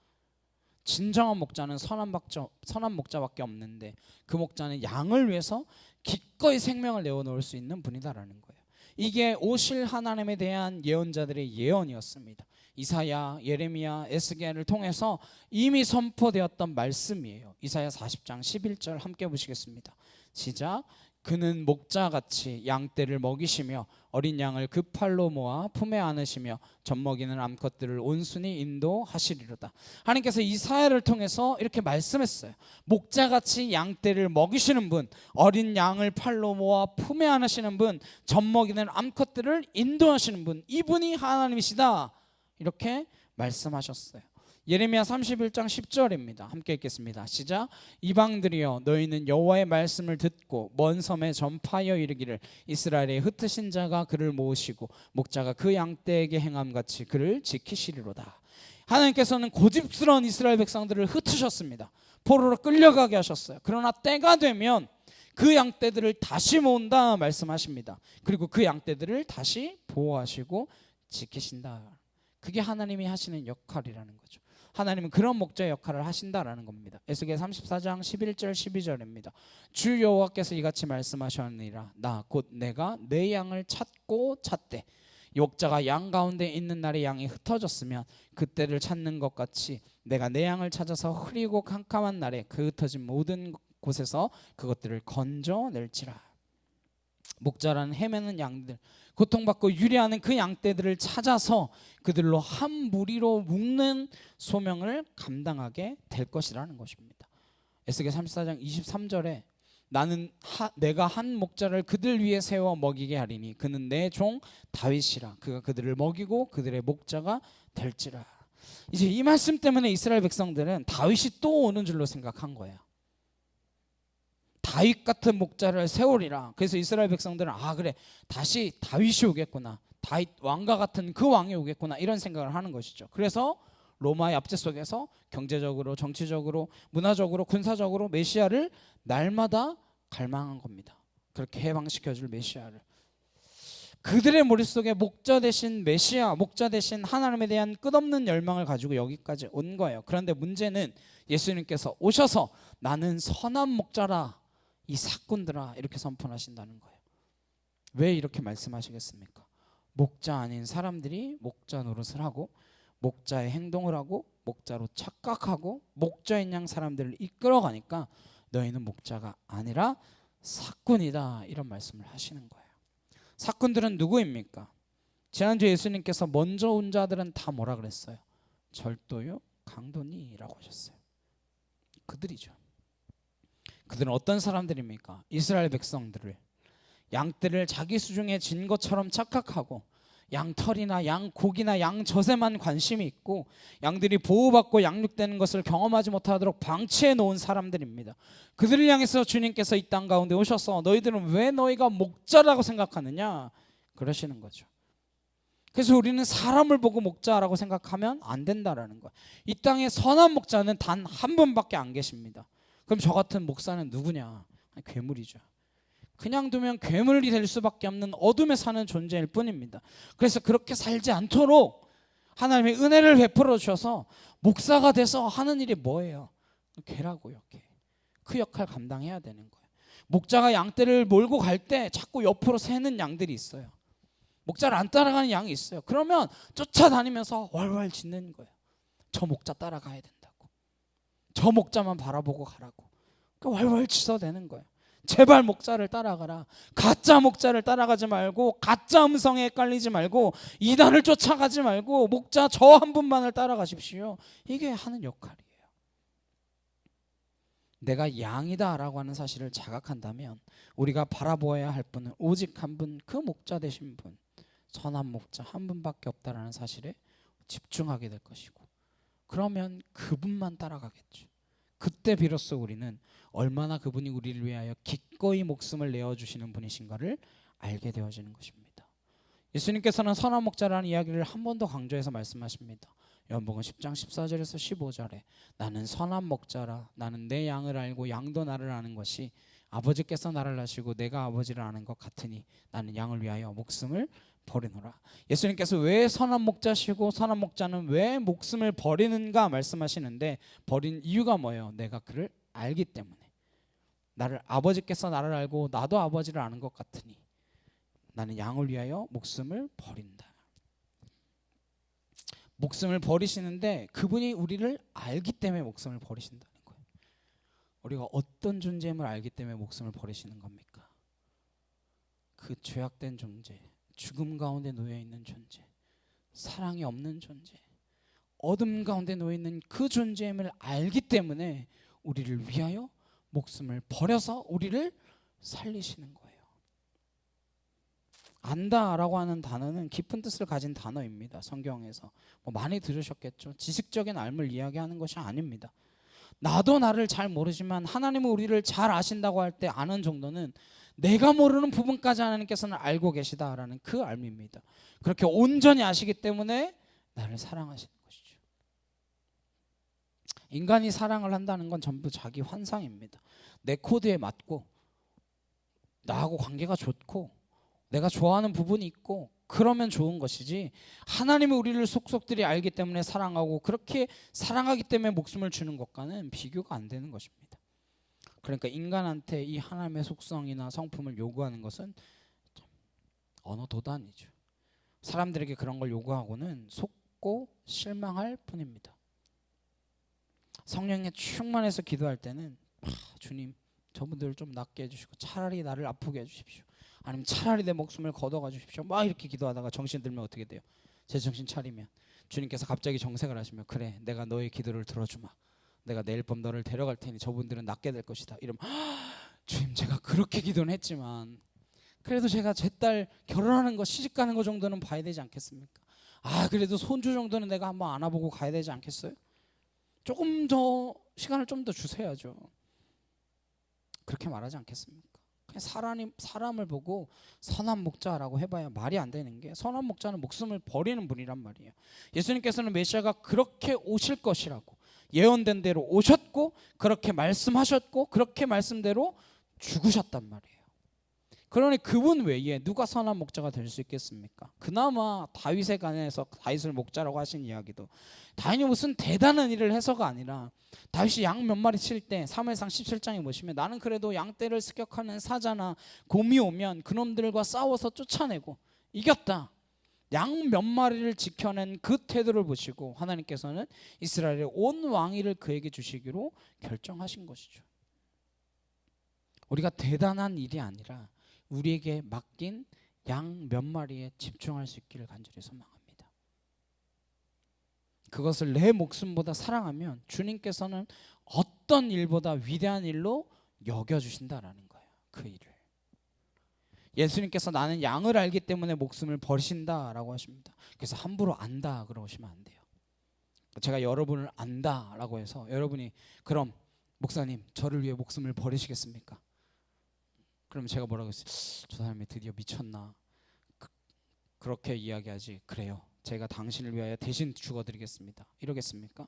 진정한 목자는 선한 목자밖에 없는데 그 목자는 양을 위해서 기꺼이 생명을 내어놓을 수 있는 분이다라는 거예요. 이게 오실 하나님에 대한 예언자들의 예언이었습니다. 이사야, 예레미야, 에스겔을 통해서 이미 선포되었던 말씀이에요. 이사야 40장 11절 함께 보시겠습니다. 시작. 그는 목자같이 양떼를 먹이시며 어린 양을 그 팔로 모아 품에 안으시며 젖먹이는 암컷들을 온순히 인도하시리로다. 하나님께서 이사야를 통해서 이렇게 말씀했어요. 목자같이 양떼를 먹이시는 분, 어린 양을 팔로 모아 품에 안으시는 분, 젖먹이는 암컷들을 인도하시는 분, 이분이 하나님이시다, 이렇게 말씀하셨어요. 예레미야 31장 10절입니다. 함께 읽겠습니다. 시작. 이방들이여 너희는 여호와의 말씀을 듣고 먼 섬에 전파하여 이르기를 이스라엘의 흩으신 자가 그를 모으시고 목자가 그 양떼에게 행함같이 그를 지키시리로다. 하나님께서는 고집스러운 이스라엘 백성들을 흩으셨습니다. 포로로 끌려가게 하셨어요. 그러나 때가 되면 그 양떼들을 다시 모은다 말씀하십니다. 그리고 그 양떼들을 다시 보호하시고 지키신다. 그게 하나님이 하시는 역할이라는 거죠. 하나님은 그런 목자의 역할을 하신다라는 겁니다. 에스겔 34장 11절 12절입니다. 주 여호와께서 이같이 말씀하셨느니라. 나 곧 내가 내 양을 찾고 찾되 목자가 양 가운데 있는 날에 양이 흩어졌으면 그때를 찾는 것 같이 내가 내 양을 찾아서 흐리고 캄캄한 날에 그 흩어진 모든 곳에서 그것들을 건져낼지라. 목자라는 헤매는 양들, 고통받고 유리하는 그 양떼들을 찾아서 그들로 한 무리로 묶는 소명을 감당하게 될 것이라는 것입니다. 에스겔 34장 23절에 내가 한 목자를 그들 위에 세워 먹이게 하리니 그는 내 종 다윗이라. 그가 그들을 먹이고 그들의 목자가 될지라. 이제 이 말씀 때문에 이스라엘 백성들은 다윗이 또 오는 줄로 생각한 거예요. 다윗 같은 목자를 세우리라. 그래서 이스라엘 백성들은 그래, 다시 다윗이 오겠구나, 다윗 왕과 같은 그 왕이 오겠구나, 이런 생각을 하는 것이죠. 그래서 로마의 압제 속에서 경제적으로, 정치적으로, 문화적으로, 군사적으로 메시아를 날마다 갈망한 겁니다. 그렇게 해방시켜줄 메시아를. 그들의 머릿속에 목자 대신 메시아, 목자 대신 하나님에 대한 끝없는 열망을 가지고 여기까지 온 거예요. 그런데 문제는 예수님께서 오셔서 나는 선한 목자라, 이 사꾼들아, 이렇게 선포하신다는 거예요. 왜 이렇게 말씀하시겠습니까? 목자 아닌 사람들이 목자 노릇을 하고 목자의 행동을 하고 목자로 착각하고 목자인 양 사람들을 이끌어가니까 너희는 목자가 아니라 사꾼이다, 이런 말씀을 하시는 거예요. 사꾼들은 누구입니까? 지난주에 예수님께서 먼저 온 자들은 다 뭐라 그랬어요? 절도요, 강도니라고 하셨어요. 그들이죠. 그들은 어떤 사람들입니까? 이스라엘 백성들을, 양떼를 자기 수중에 진 것처럼 착각하고 양털이나 양고기나 양젖에만 관심이 있고 양들이 보호받고 양육되는 것을 경험하지 못하도록 방치해 놓은 사람들입니다. 그들을 향해서 주님께서 이 땅 가운데 오셔서 너희들은 왜 너희가 목자라고 생각하느냐, 그러시는 거죠. 그래서 우리는 사람을 보고 목자라고 생각하면 안 된다라는 거예요. 이 땅에 선한 목자는 단 한 분밖에 안 계십니다. 그럼 저 같은 목사는 누구냐? 괴물이죠. 그냥 두면 괴물이 될 수밖에 없는 어둠에 사는 존재일 뿐입니다. 그래서 그렇게 살지 않도록 하나님의 은혜를 베풀어 주셔서 목사가 돼서 하는 일이 뭐예요? 개라고요, 개. 그 역할 감당해야 되는 거예요. 목자가 양떼를 몰고 갈 때 자꾸 옆으로 새는 양들이 있어요. 목자를 안 따라가는 양이 있어요. 그러면 쫓아다니면서 왈왈 짖는 거예요. 저 목자 따라가야 된다고, 저 목자만 바라보고 가라고. 그러니까 왈왈 짖어대는 거예요. 제발 목자를 따라가라. 가짜 목자를 따라가지 말고, 가짜 음성에 헷갈리지 말고, 이단을 쫓아가지 말고 목자 저 한 분만을 따라가십시오. 이게 하는 역할이에요. 내가 양이다 라고 하는 사실을 자각한다면 우리가 바라보아야 할 분은 오직 한 분, 그 목자 되신 분, 선한 목자 한 분밖에 없다라는 사실에 집중하게 될 것이고, 그러면 그분만 따라가겠죠. 그때 비로소 우리는 얼마나 그분이 우리를 위하여 기꺼이 목숨을 내어주시는 분이신가를 알게 되어지는 것입니다. 예수님께서는 선한 목자라는 이야기를 한 번 더 강조해서 말씀하십니다. 요한복음 10장 14절에서 15절에 나는 선한 목자라, 나는 내 양을 알고 양도 나를 아는 것이 아버지께서 나를 아시고 내가 아버지를 아는 것 같으니 나는 양을 위하여 목숨을 버리노라. 예수님께서 왜 선한 목자시고 선한 목자는 왜 목숨을 버리는가 말씀하시는데, 버린 이유가 뭐예요? 내가 그를 알기 때문에. 아버지께서 나를 알고 나도 아버지를 아는 것 같으니 나는 양을 위하여 목숨을 버린다. 목숨을 버리시는데 그분이 우리를 알기 때문에 목숨을 버리신다는 거예요. 우리가 어떤 존재임을 알기 때문에 목숨을 버리시는 겁니까? 그 죄악된 존재, 죽음 가운데 놓여있는 존재, 사랑이 없는 존재, 어둠 가운데 놓여있는 그 존재임을 알기 때문에 우리를 위하여 목숨을 버려서 우리를 살리시는 거예요. 안다라고 하는 단어는 깊은 뜻을 가진 단어입니다. 성경에서 많이 들으셨겠죠. 지식적인 알을 이야기하는 것이 아닙니다. 나도 나를 잘 모르지만 하나님은 우리를 잘 아신다고 할 때 아는 정도는 내가 모르는 부분까지 하나님께서는 알고 계시다라는 그 알입니다. 그렇게 온전히 아시기 때문에 나를 사랑하시는 것이죠. 인간이 사랑을 한다는 건 전부 자기 환상입니다. 내 코드에 맞고 나하고 관계가 좋고 내가 좋아하는 부분이 있고 그러면 좋은 것이지, 하나님이 우리를 속속들이 알기 때문에 사랑하고 그렇게 사랑하기 때문에 목숨을 주는 것과는 비교가 안 되는 것입니다. 그러니까 인간한테 이 하나님의 속성이나 성품을 요구하는 것은 언어 도단이죠. 사람들에게 그런 걸 요구하고는 속고 실망할 뿐입니다. 성령에 충만해서 기도할 때는 주님 저분들을 좀 낫게 해주시고 차라리 나를 아프게 해주십시오, 아니면 차라리 내 목숨을 걷어가 주십시오, 막 이렇게 기도하다가 정신 들면 어떻게 돼요? 제 정신 차리면 주님께서 갑자기 정색을 하시면 그래 내가 너의 기도를 들어주마, 내가 내일 밤 너를 데려갈 테니 저분들은 낫게 될 것이다. 이러면 주님 제가 그렇게 기도는 했지만 그래도 제가 제 딸 결혼하는 거 시집 가는 거 정도는 봐야 되지 않겠습니까? 그래도 손주 정도는 내가 한번 안아보고 가야 되지 않겠어요? 조금 더 시간을 좀 더 주셔야죠. 그렇게 말하지 않겠습니까? 그냥 사람을 보고 선한 목자라고 해봐야 말이 안 되는 게, 선한 목자는 목숨을 버리는 분이란 말이에요. 예수님께서는 메시아가 그렇게 오실 것이라고 예언된 대로 오셨고 그렇게 말씀하셨고 그렇게 말씀대로 죽으셨단 말이에요. 그러니 그분 외에 누가 선한 목자가 될 수 있겠습니까? 그나마 다윗에 관해서 다윗을 목자라고 하신 이야기도 다윗이 무슨 대단한 일을 해서가 아니라 다윗이 양 몇 마리 칠 때 사무엘상 17장에 보시면 나는 그래도 양떼를 습격하는 사자나 곰이 오면 그놈들과 싸워서 쫓아내고 이겼다, 양 몇 마리를 지켜낸 그 태도를 보시고 하나님께서는 이스라엘의 온 왕위를 그에게 주시기로 결정하신 것이죠. 우리가 대단한 일이 아니라 우리에게 맡긴 양 몇 마리에 집중할 수 있기를 간절히 소망합니다. 그것을 내 목숨보다 사랑하면 주님께서는 어떤 일보다 위대한 일로 여겨주신다라는 거예요. 그 일을. 예수님께서 나는 양을 알기 때문에 목숨을 버리신다라고 하십니다. 그래서 함부로 안다 그러시면 안 돼요. 제가 여러분을 안다라고 해서 여러분이 그럼 목사님 저를 위해 목숨을 버리시겠습니까? 그럼 제가 뭐라고 했어요? 저 사람이 드디어 미쳤나? 그렇게 이야기하지. 그래요, 제가 당신을 위하여 대신 죽어드리겠습니다, 이러겠습니까?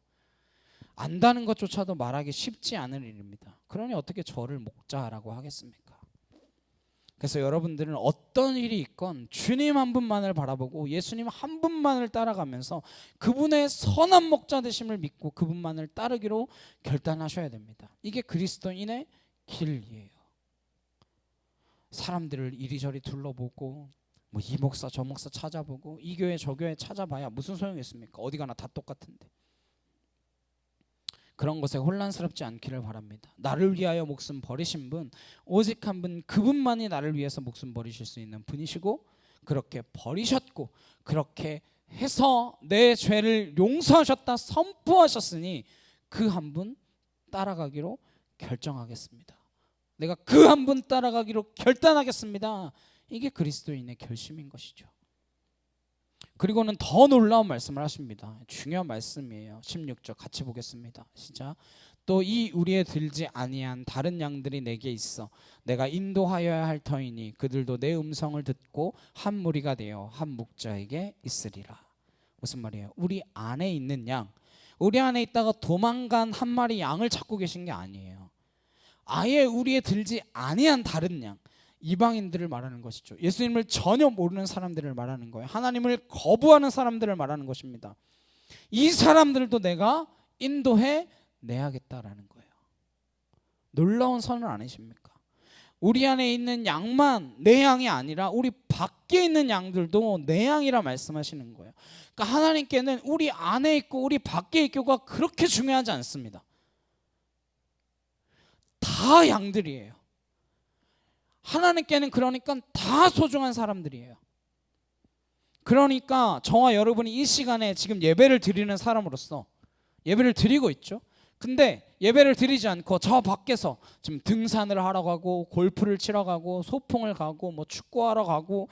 안다는 것조차도 말하기 쉽지 않은 일입니다. 그러니 어떻게 저를 목자라고 하겠습니까? 그래서 여러분들은 어떤 일이 있건 주님 한 분만을 바라보고 예수님 한 분만을 따라가면서 그분의 선한 목자 되심을 믿고 그분만을 따르기로 결단하셔야 됩니다. 이게 그리스도인의 길이에요. 사람들을 이리저리 둘러보고 이 목사 저 목사 찾아보고 이 교회 저 교회 찾아봐야 무슨 소용이 있습니까? 어디 가나 다 똑같은데. 그런 것에 혼란스럽지 않기를 바랍니다. 나를 위하여 목숨 버리신 분 오직 한 분, 그분만이 나를 위해서 목숨 버리실 수 있는 분이시고 그렇게 버리셨고 그렇게 해서 내 죄를 용서하셨다 선포하셨으니 그 한 분 따라가기로 결정하겠습니다. 내가 그 한 분 따라가기로 결단하겠습니다. 이게 그리스도인의 결심인 것이죠. 그리고는 더 놀라운 말씀을 하십니다. 중요한 말씀이에요. 16절 같이 보겠습니다. 시작. 또 이 우리에 들지 아니한 다른 양들이 내게 있어 내가 인도하여야 할 터이니 그들도 내 음성을 듣고 한 무리가 되어 한 목자에게 있으리라. 무슨 말이에요? 우리 안에 있는 양, 우리 안에 있다가 도망간 한 마리 양을 찾고 계신 게 아니에요. 아예 우리에 들지 아니한 다른 양, 이방인들을 말하는 것이죠. 예수님을 전혀 모르는 사람들을 말하는 거예요. 하나님을 거부하는 사람들을 말하는 것입니다. 이 사람들도 내가 인도해 내야겠다라는 거예요. 놀라운 선언 아니십니까? 우리 안에 있는 양만 내 양이 아니라 우리 밖에 있는 양들도 내 양이라 말씀하시는 거예요. 그러니까 하나님께는 우리 안에 있고 우리 밖에 있고가 그렇게 중요하지 않습니다. 다 양들이에요. 하나님께는 그러니까 다 소중한 사람들이에요. 그러니까 저와 여러분이 이 시간에 지금 예배를 드리는 사람으로서 예배를 드리고 있죠. 근데 예배를 드리지 않고 저 밖에서 지금 등산을 하러 가고 골프를 치러 가고 소풍을 가고 뭐 축구하러 가고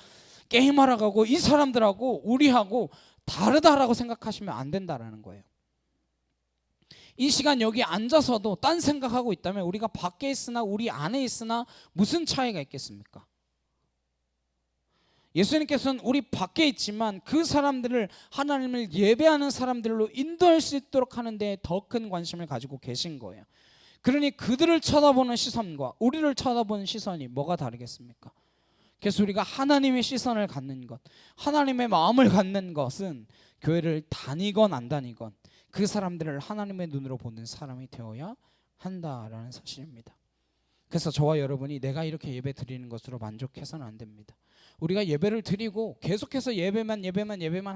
게임하러 가고 이 사람들하고 우리하고 다르다라고 생각하시면 안 된다라는 거예요. 이 시간 여기 앉아서도 딴 생각하고 있다면 우리가 밖에 있으나 우리 안에 있으나 무슨 차이가 있겠습니까? 예수님께서는 우리 밖에 있지만 그 사람들을 하나님을 예배하는 사람들로 인도할 수 있도록 하는 데 더 큰 관심을 가지고 계신 거예요. 그러니 그들을 쳐다보는 시선과 우리를 쳐다보는 시선이 뭐가 다르겠습니까? 그래서 우리가 하나님의 시선을 갖는 것, 하나님의 마음을 갖는 것은 교회를 다니건 안 다니건 그 사람들을 하나님의 눈으로 보는 사람이 되어야 한다라는 사실입니다. 그래서 저와 여러분이 내가 이렇게 예배 드리는 것으로 만족해서는 안 됩니다. 우리가 예배를 드리고 계속해서 예배만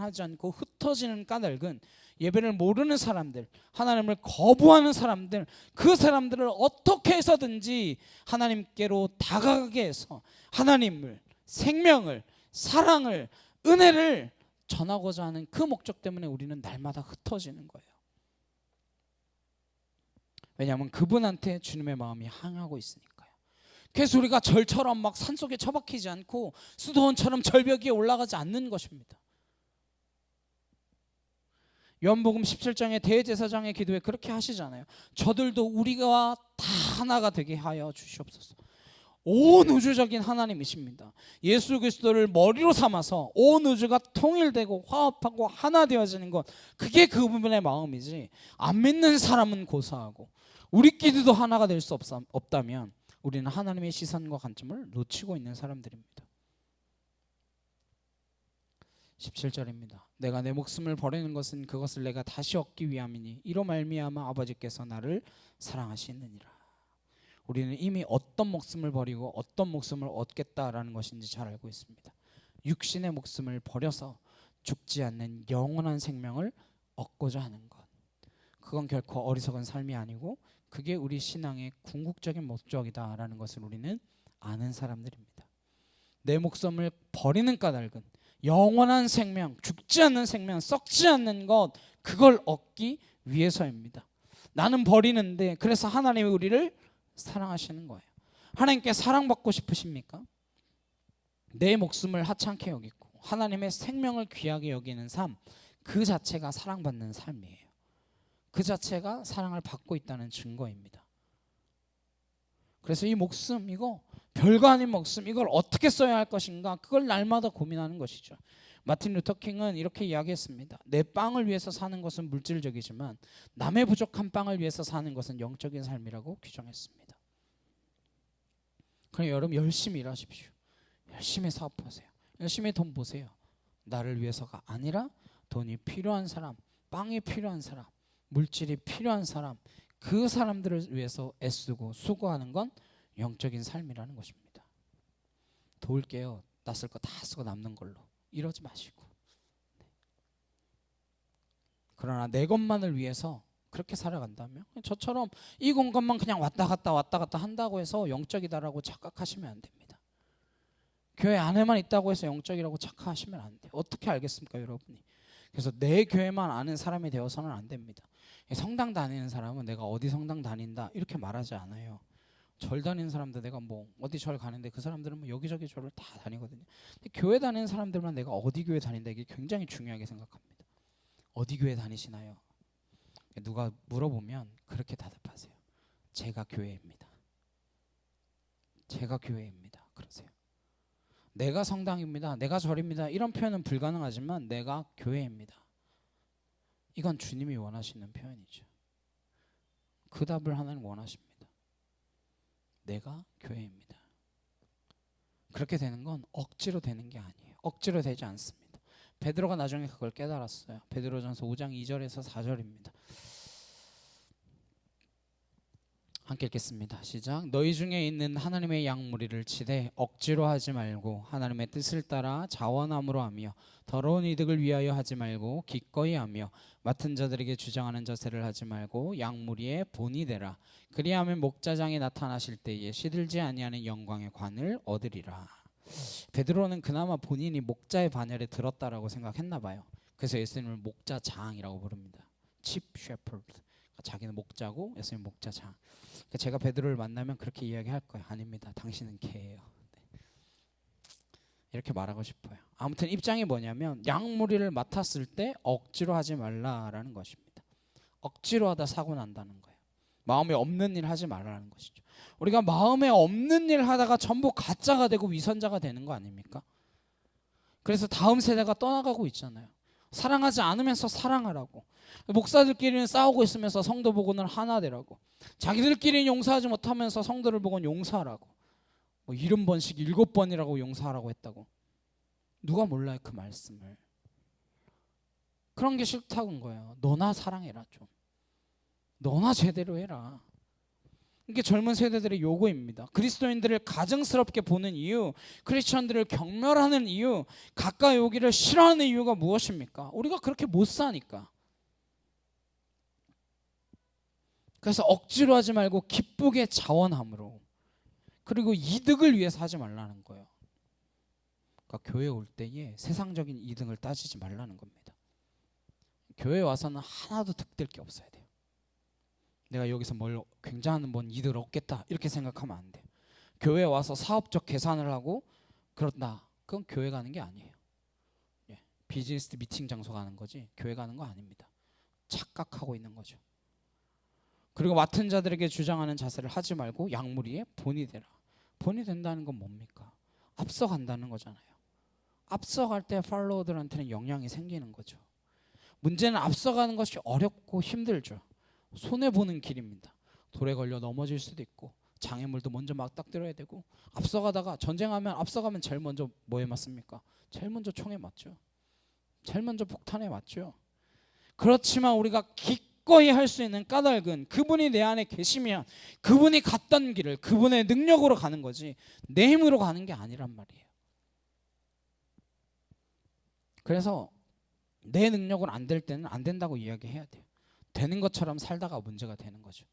하지 않고 흩어지는 까닭은 예배를 모르는 사람들, 하나님을 거부하는 사람들, 그 사람들을 어떻게 해서든지 하나님께로 다가가게 해서 하나님을, 생명을, 사랑을, 은혜를 전하고자 하는 그 목적 때문에 우리는 날마다 흩어지는 거예요. 왜냐하면 그분한테 주님의 마음이 향하고 있으니까요. 그래서 우리가 절처럼 막 산속에 처박히지 않고 수도원처럼 절벽 위에 올라가지 않는 것입니다. 요한복음 17장에 대제사장의 기도에 그렇게 하시잖아요. 저들도 우리가 다 하나가 되게 하여 주시옵소서. 온 우주적인 하나님이십니다. 예수 그리스도를 머리로 삼아서 온 우주가 통일되고 화합하고 하나 되어지는 것, 그게 그분의 마음이지 안 믿는 사람은 고사하고 우리끼리도 하나가 될 수 없다면 우리는 하나님의 시선과 관점을 놓치고 있는 사람들입니다. 17절입니다. 내가 내 목숨을 버리는 것은 그것을 내가 다시 얻기 위함이니 이로 말미암아 아버지께서 나를 사랑하시느니라. 우리는 이미 어떤 목숨을 버리고 어떤 목숨을 얻겠다라는 것인지 잘 알고 있습니다. 육신의 목숨을 버려서 죽지 않는 영원한 생명을 얻고자 하는 것, 그건 결코 어리석은 삶이 아니고 그게 우리 신앙의 궁극적인 목적이다라는 것을 우리는 아는 사람들입니다. 내 목숨을 버리는 까닭은 영원한 생명, 죽지 않는 생명, 썩지 않는 것, 그걸 얻기 위해서입니다. 나는 버리는데 그래서 하나님이 우리를 사랑하시는 거예요. 하나님께 사랑받고 싶으십니까? 내 목숨을 하찮게 여기고 하나님의 생명을 귀하게 여기는 삶, 그 자체가 사랑받는 삶이에요. 그 자체가 사랑을 받고 있다는 증거입니다. 그래서 이 목숨, 이거 별거 아닌 목숨, 이걸 어떻게 써야 할 것인가, 그걸 날마다 고민하는 것이죠. 마틴 루터 킹은 이렇게 이야기했습니다. 내 빵을 위해서 사는 것은 물질적이지만 남의 부족한 빵을 위해서 사는 것은 영적인 삶이라고 규정했습니다. 그럼 여러분 열심히 일하십시오. 열심히 사업하세요. 열심히 돈 보세요. 나를 위해서가 아니라 돈이 필요한 사람, 빵이 필요한 사람, 물질이 필요한 사람, 그 사람들을 위해서 애쓰고 수고하는 건 영적인 삶이라는 것입니다. 도울게요. 나 쓸 거 다 쓰고 남는 걸로 이러지 마시고, 그러나 내 것만을 위해서 그렇게 살아간다면 저처럼 이 공간만 그냥 왔다 갔다 한다고 해서 영적이다라고 착각하시면 안 됩니다. 교회 안에만 있다고 해서 영적이라고 착각하시면 안 돼요. 어떻게 알겠습니까, 여러분이? 그래서 내 교회만 아는 사람이 되어서는 안 됩니다. 성당 다니는 사람은 내가 어디 성당 다닌다 이렇게 말하지 않아요. 절 다니는 사람들, 내가 뭐 어디 절 가는데 그 사람들은 뭐 여기저기 절을 다 다니거든요. 근데 교회 다니는 사람들만 내가 어디 교회 다닌다, 이게 굉장히 중요하게 생각합니다. 어디 교회 다니시나요? 누가 물어보면 그렇게 대답하세요. 제가 교회입니다. 제가 교회입니다. 그러세요. 내가 성당입니다. 내가 절입니다. 이런 표현은 불가능하지만 내가 교회입니다. 이건 주님이 원하시는 표현이죠. 그 답을 하나님 원하십니다. 내가 교회입니다. 그렇게 되는 건 억지로 되는 게 아니에요. 억지로 되지 않습니다. 베드로가 나중에 그걸 깨달았어요. 베드로전서 5장 2절에서 4절입니다. 함께 읽겠습니다. 시작. 너희 중에 있는 하나님의 양무리를 치되 억지로 하지 말고 하나님의 뜻을 따라 자원함으로 하며 더러운 이득을 위하여 하지 말고 기꺼이 하며 맡은 자들에게 주장하는 자세를 하지 말고 양무리의 본이 되라. 그리하면 목자장이 나타나실 때에 시들지 아니하는 영광의 관을 얻으리라. 베드로는 그나마 본인이 목자의 반열에 들었다라고 생각했나 봐요. 그래서 예수님을 목자장이라고 부릅니다. Chief Shepherd. 자기는 목자고 예수님 목자장. 제가 베드로를 만나면 그렇게 이야기할 거예요. 아닙니다. 당신은 개예요. 네. 이렇게 말하고 싶어요. 아무튼 입장이 뭐냐면 양무리를 맡았을 때 억지로 하지 말라라는 것입니다. 억지로 하다 사고 난다는 거예요. 마음에 없는 일 하지 말라는 것이죠. 우리가 마음에 없는 일 하다가 전부 가짜가 되고 위선자가 되는 거 아닙니까? 그래서 다음 세대가 떠나가고 있잖아요. 사랑하지 않으면서 사랑하라고, 목사들끼리는 싸우고 있으면서 성도 보고는 하나 되라고, 자기들끼리는 용서하지 못하면서 성도를 보고는 용서하라고, 뭐 70번씩 7번이라고 용서하라고 했다고. 누가 몰라요 그 말씀을. 그런 게 싫다는 거예요. 너나 사랑해라 좀. 너나 제대로 해라. 이게 젊은 세대들의 요구입니다. 그리스도인들을 가증스럽게 보는 이유, 크리스천들을 경멸하는 이유, 가까이 오기를 싫어하는 이유가 무엇입니까? 우리가 그렇게 못 사니까. 그래서 억지로 하지 말고 기쁘게 자원함으로, 그리고 이득을 위해서 하지 말라는 거예요. 그러니까 교회 올 때에 세상적인 이득을 따지지 말라는 겁니다. 교회 와서는 하나도 득될 게 없어야 돼요. 내가 여기서 뭘 굉장한 뭔 이득을 얻겠다 이렇게 생각하면 안 돼요. 교회에 와서 사업적 계산을 하고 그렇다, 그건 교회 가는 게 아니에요. 비즈니스 미팅 장소 가는 거지 교회 가는 거 아닙니다. 착각하고 있는 거죠. 그리고 맡은 자들에게 주장하는 자세를 하지 말고 양무리의 본이 되라. 본이 된다는 건 뭡니까? 앞서간다는 거잖아요. 앞서갈 때 팔로워들한테는 영향이 생기는 거죠. 문제는 앞서가는 것이 어렵고 힘들죠. 손해보는 길입니다. 돌에 걸려 넘어질 수도 있고, 장애물도 먼저 맞닥뜨려야 되고, 앞서가다가 전쟁하면 앞서가면 제일 먼저 뭐에 맞습니까? 제일 먼저 총에 맞죠. 제일 먼저 폭탄에 맞죠. 그렇지만 우리가 기꺼이 할 수 있는 까닭은 그분이 내 안에 계시면 그분이 갔던 길을 그분의 능력으로 가는 거지 내 힘으로 가는 게 아니란 말이에요. 그래서 내 능력으로 안 될 때는 안 된다고 이야기해야 돼요. 되는 것처럼 살다가 문제가 되는 거죠.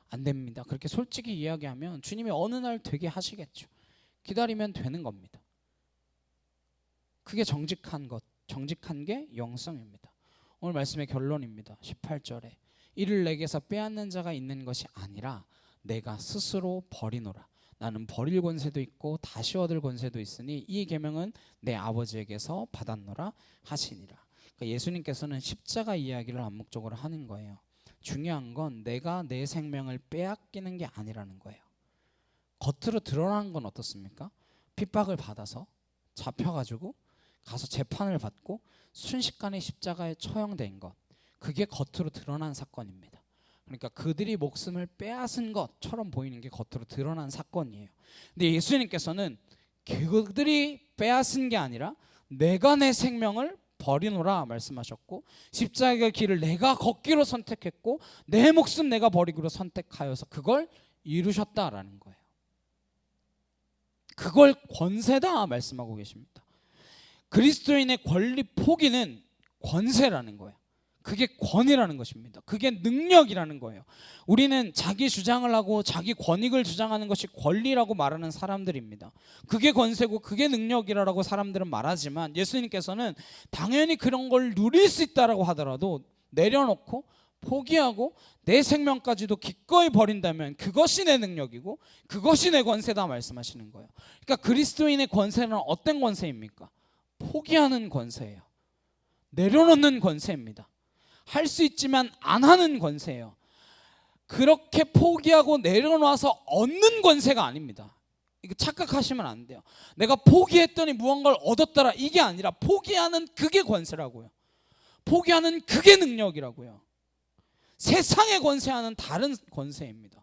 안 됩니다. 그렇게 솔직히 이야기하면 주님이 어느 날 되게 하시겠죠. 기다리면 되는 겁니다. 그게 정직한 것, 정직한 게 영성입니다. 오늘 말씀의 결론입니다. 18절에 이를 내게서 빼앗는 자가 있는 것이 아니라 내가 스스로 버리노라. 나는 버릴 권세도 있고 다시 얻을 권세도 있으니 이 계명은 내 아버지에게서 받았노라 하시니라. 예수님께서는 십자가 이야기를 암묵적으로 하는 거예요. 중요한 건 내가 내 생명을 빼앗기는 게 아니라는 거예요. 겉으로 드러나는 건 어떻습니까? 핍박을 받아서 잡혀가지고 가서 재판을 받고 순식간에 십자가에 처형된 것, 그게 겉으로 드러난 사건입니다. 그러니까 그들이 목숨을 빼앗은 것처럼 보이는 게 겉으로 드러난 사건이에요. 근데 예수님께서는 그들이 빼앗은 게 아니라 내가 내 생명을 버리노라 말씀하셨고, 십자가의 길을 내가 걷기로 선택했고 내 목숨 내가 버리기로 선택하여서 그걸 이루셨다라는 거예요. 그걸 권세다 말씀하고 계십니다. 그리스도인의 권리 포기는 권세라는 거예요. 그게 권위라는 것입니다. 그게 능력이라는 거예요. 우리는 자기 주장을 하고 자기 권익을 주장하는 것이 권리라고 말하는 사람들입니다. 그게 권세고 그게 능력이라고 사람들은 말하지만 예수님께서는 당연히 그런 걸 누릴 수 있다라고 하더라도 내려놓고 포기하고 내 생명까지도 기꺼이 버린다면 그것이 내 능력이고 그것이 내 권세다 말씀하시는 거예요. 그러니까 그리스도인의 권세는 어떤 권세입니까? 포기하는 권세예요. 내려놓는 권세입니다. 할 수 있지만 안 하는 권세예요. 그렇게 포기하고 내려놔서 얻는 권세가 아닙니다. 이거 착각하시면 안 돼요. 내가 포기했더니 무언가를 얻었더라, 이게 아니라 포기하는 그게 권세라고요. 포기하는 그게 능력이라고요. 세상의 권세와는 다른 권세입니다.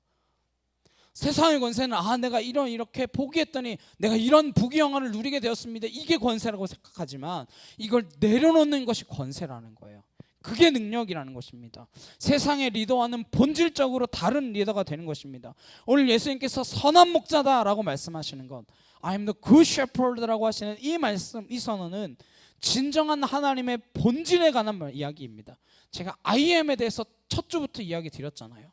세상의 권세는 내가 이렇게 포기했더니 내가 이런 부귀영화를 누리게 되었습니다, 이게 권세라고 생각하지만 이걸 내려놓는 것이 권세라는 거예요. 그게 능력이라는 것입니다. 세상의 리더와는 본질적으로 다른 리더가 되는 것입니다. 오늘 예수님께서 선한 목자다라고 말씀하시는 것, I am the good shepherd라고 하시는 이 말씀, 이 선언은 진정한 하나님의 본질에 관한 이야기입니다. 제가 I am에 대해서 첫 주부터 이야기 드렸잖아요.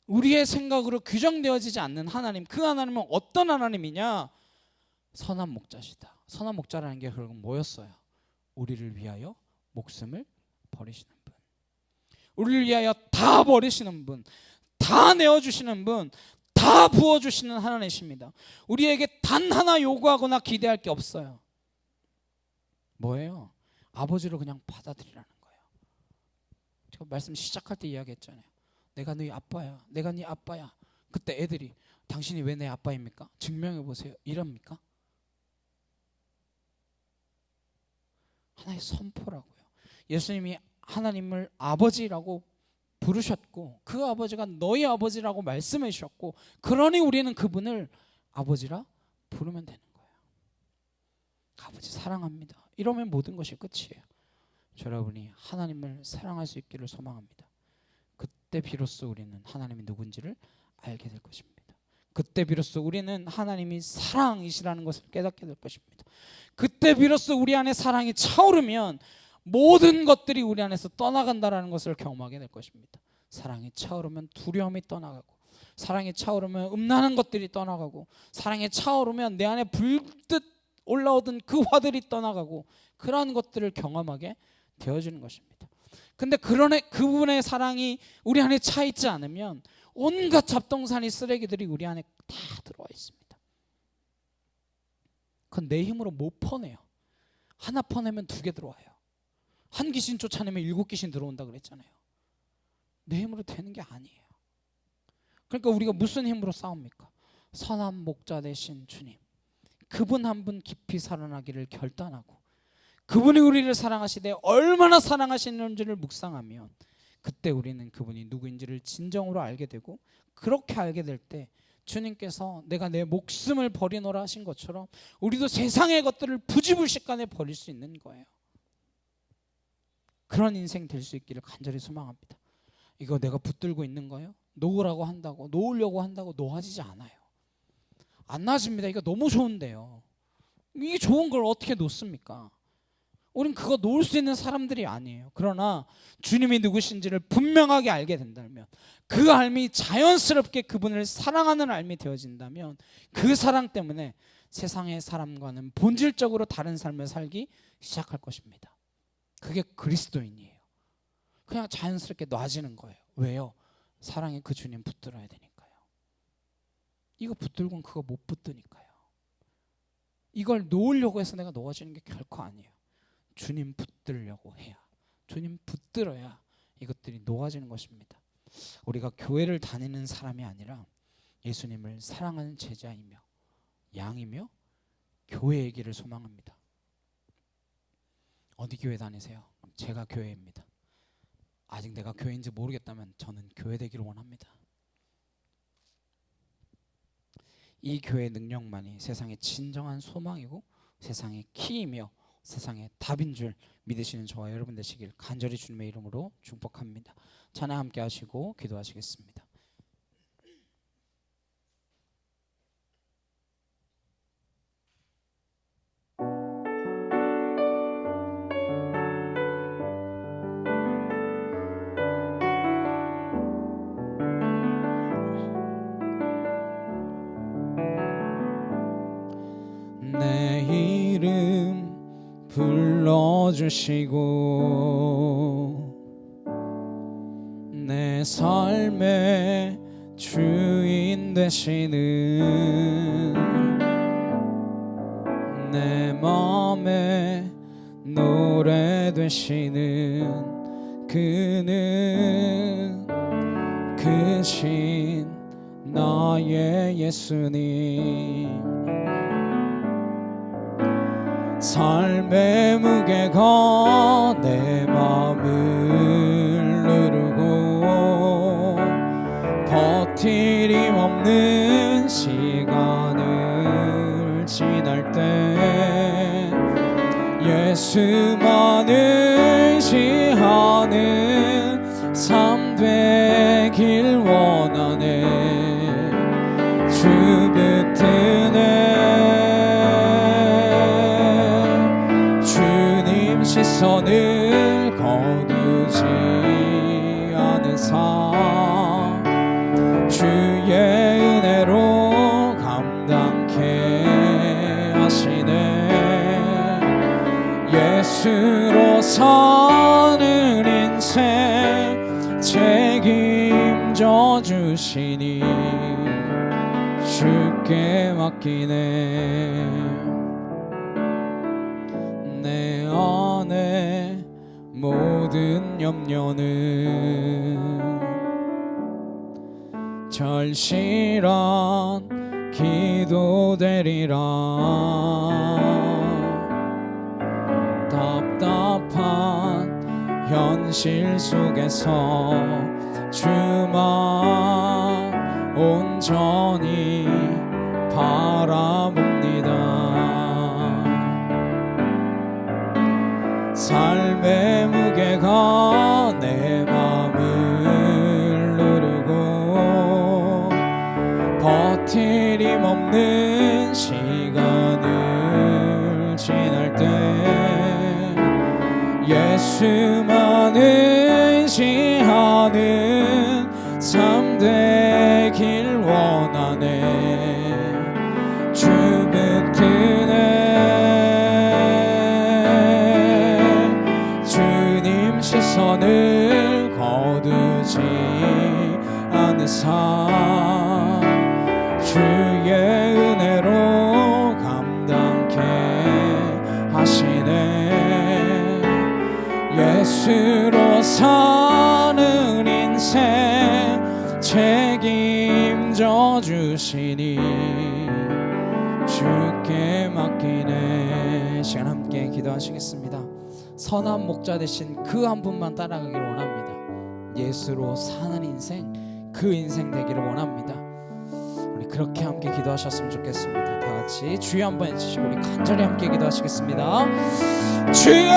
우리의 생각으로 규정되어지지 않는 하나님, 그 하나님은 어떤 하나님이냐? 선한 목자시다. 선한 목자라는 게 결국 뭐였어요? 우리를 위하여 목숨을 버리시는 분, 우리를 위하여 다 버리시는 분, 다 내어주시는 분, 다 부어주시는 하나님이십니다. 우리에게 단 하나 요구하거나 기대할 게 없어요. 뭐예요? 아버지로 그냥 받아들이라는 거예요. 제가 말씀 시작할 때 이야기했잖아요. 내가 네 아빠야, 내가 네 아빠야. 그때 애들이 당신이 왜 내 아빠입니까? 증명해 보세요. 이럽니까? 하나의 선포라고요. 예수님이 하나님을 아버지라고 부르셨고 그 아버지가 너희 아버지라고 말씀해 주셨고, 그러니 우리는 그분을 아버지라 부르면 되는 거예요. 아버지 사랑합니다. 이러면 모든 것이 끝이에요. 여러분이 하나님을 사랑할 수 있기를 소망합니다. 그때 비로소 우리는 하나님이 누군지를 알게 될 것입니다. 그때 비로소 우리는 하나님이 사랑이시라는 것을 깨닫게 될 것입니다. 그때 비로소 우리 안에 사랑이 차오르면 모든 것들이 우리 안에서 떠나간다라는 것을 경험하게 될 것입니다. 사랑이 차오르면 두려움이 떠나가고, 사랑이 차오르면 음란한 것들이 떠나가고, 사랑이 차오르면 내 안에 불듯 올라오던 그 화들이 떠나가고, 그러한 것들을 경험하게 되어주는 것입니다. 근데 그분의 사랑이 우리 안에 차 있지 않으면 온갖 잡동사니 쓰레기들이 우리 안에 다 들어와 있습니다. 그건 내 힘으로 못 퍼내요. 하나 퍼내면 2개 들어와요. 한 귀신 쫓아내면 7 귀신 들어온다 그랬잖아요. 내 힘으로 되는 게 아니에요. 그러니까 우리가 무슨 힘으로 싸웁니까? 선한 목자 되신 주님, 그분 한 분 깊이 사랑하기를 결단하고, 그분이 우리를 사랑하시되 얼마나 사랑하시는지를 묵상하면 그때 우리는 그분이 누구인지를 진정으로 알게 되고, 그렇게 알게 될 때 주님께서 내가 내 목숨을 버리노라 하신 것처럼 우리도 세상의 것들을 부지불식간에 버릴 수 있는 거예요. 그런 인생 될 수 있기를 간절히 소망합니다. 이거 내가 붙들고 있는 거예요? 놓으라고 한다고, 놓으려고 한다고 놓아지지 않아요. 안 놔집니다. 이거 너무 좋은데요. 이게 좋은 걸 어떻게 놓습니까? 우린 그거 놓을 수 있는 사람들이 아니에요. 그러나 주님이 누구신지를 분명하게 알게 된다면, 그 알미 자연스럽게 그분을 사랑하는 알미 되어진다면, 그 사랑 때문에 세상의 사람과는 본질적으로 다른 삶을 살기 시작할 것입니다. 그게 그리스도인이에요. 그냥 자연스럽게 놔지는 거예요. 왜요? 사랑의 그 주님 붙들어야 되니까요. 이거 붙들고는 그거 못 붙드니까요. 이걸 놓으려고 해서 내가 놓아지는 게 결코 아니에요. 주님 붙들려고 해야, 주님 붙들어야 이것들이 놓아지는 것입니다. 우리가 교회를 다니는 사람이 아니라 예수님을 사랑하는 제자이며 양이며 교회이기를 소망합니다. 어디 교회 다니세요? 제가 교회입니다. 아직 내가 교회인지 모르겠다면 저는 교회 되기를 원합니다. 이 교회의 능력만이 세상의 진정한 소망이고 세상의 키이며 세상의 답인 줄 믿으시는 저와 여러분 되시길 간절히 주님의 이름으로 축복합니다. 찬양 함께 하시고 기도하시겠습니다. 내 이름 불러주시고 내 삶의 주인 되시는 내 맘에 노래 되시는 그는 크신 나의 예수님, 삶의 무게가 내 마음을 누르고 버티림 없는 시간을 지날 때 예수만 의지하는 삶 되길 원하네. 주 붙드네. 주님 시선을 거두지 않은 삶, 주의 은혜로 감당케 하시네. 예수로 사는 인생 책임져 주시니 주께 맡기네. 내 안에 모든 염려는 절실한 기도되리라. 답답한 현실 속에서 주만 온전히 바라봅니다. 삶의 무게가 내 맘을 누르고 버티림 없는 시간을 지날 때 예수만 의지하는 삶 되길 원하네. 주 붙드네. 주님 시선을 거두지 않은 삶, 주의 은혜로 감당케 하시네. 예수로 사는 인생 책임져 주시니 주께 맡기네. 시간 함께 기도하시겠습니다. 선한 목자 되신 그 한 분만 따라가기를 원합니다. 예수로 사는 인생, 그 인생 되기를 원합니다. 우리 그렇게 함께 기도하셨으면 좋겠습니다. 다 같이 주여 한번 해주시고 우리 간절히 함께 기도하시겠습니다. 주여!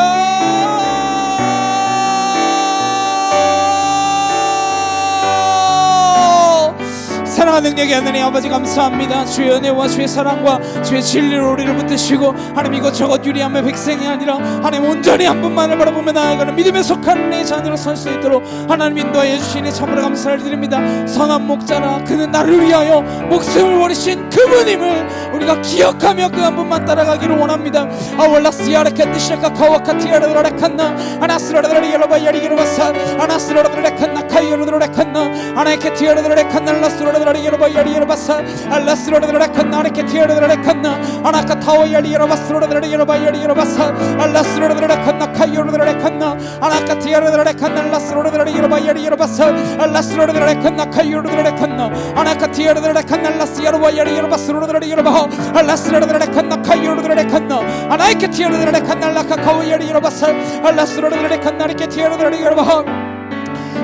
사랑하는 능력이 하나님 아버지 감사합니다. 주의 은혜와 주의 사랑과 주의 진리로 우리를 붙드시고 하나님 이것저것 유리함의 백성이 아니라 하나님 온전히 한 분만을 바라보며 나아가는 믿음에 속한 내 자녀로 설 수 있도록 하나님 인도하여 주시니 참으로 감사를 드립니다. 선한 목자라 그는 나를 위하여 목숨을 버리신 그분임을 우리가 기억하며 그 한 분만 따라가기를 원합니다. 아월라스야레칸디시아카 카와카티아르라칸나 아나스라르라리엘로바야리게로바사 아나스라르라칸나 카이오르라칸나 아나케티아르라칸나 라스라르 야리여바야리여바사 알라스로르라칸나 아레케티어르라칸나 아나카타오야리여바스로르라리여바야리여바사 알라스로르라칸나 카이오르라칸나 아나카티어르라칸나 라스로르라리여바야리여바사 알라스로르라칸나 카이오르라칸나 아나카티어르라칸나 라스야르바야리여바스로르라리여바 알라스로르라칸나 카이오르라칸나 아나케티어르라칸나 라카카오야리여바사 알라스로르라칸나 아레케티어르라리여바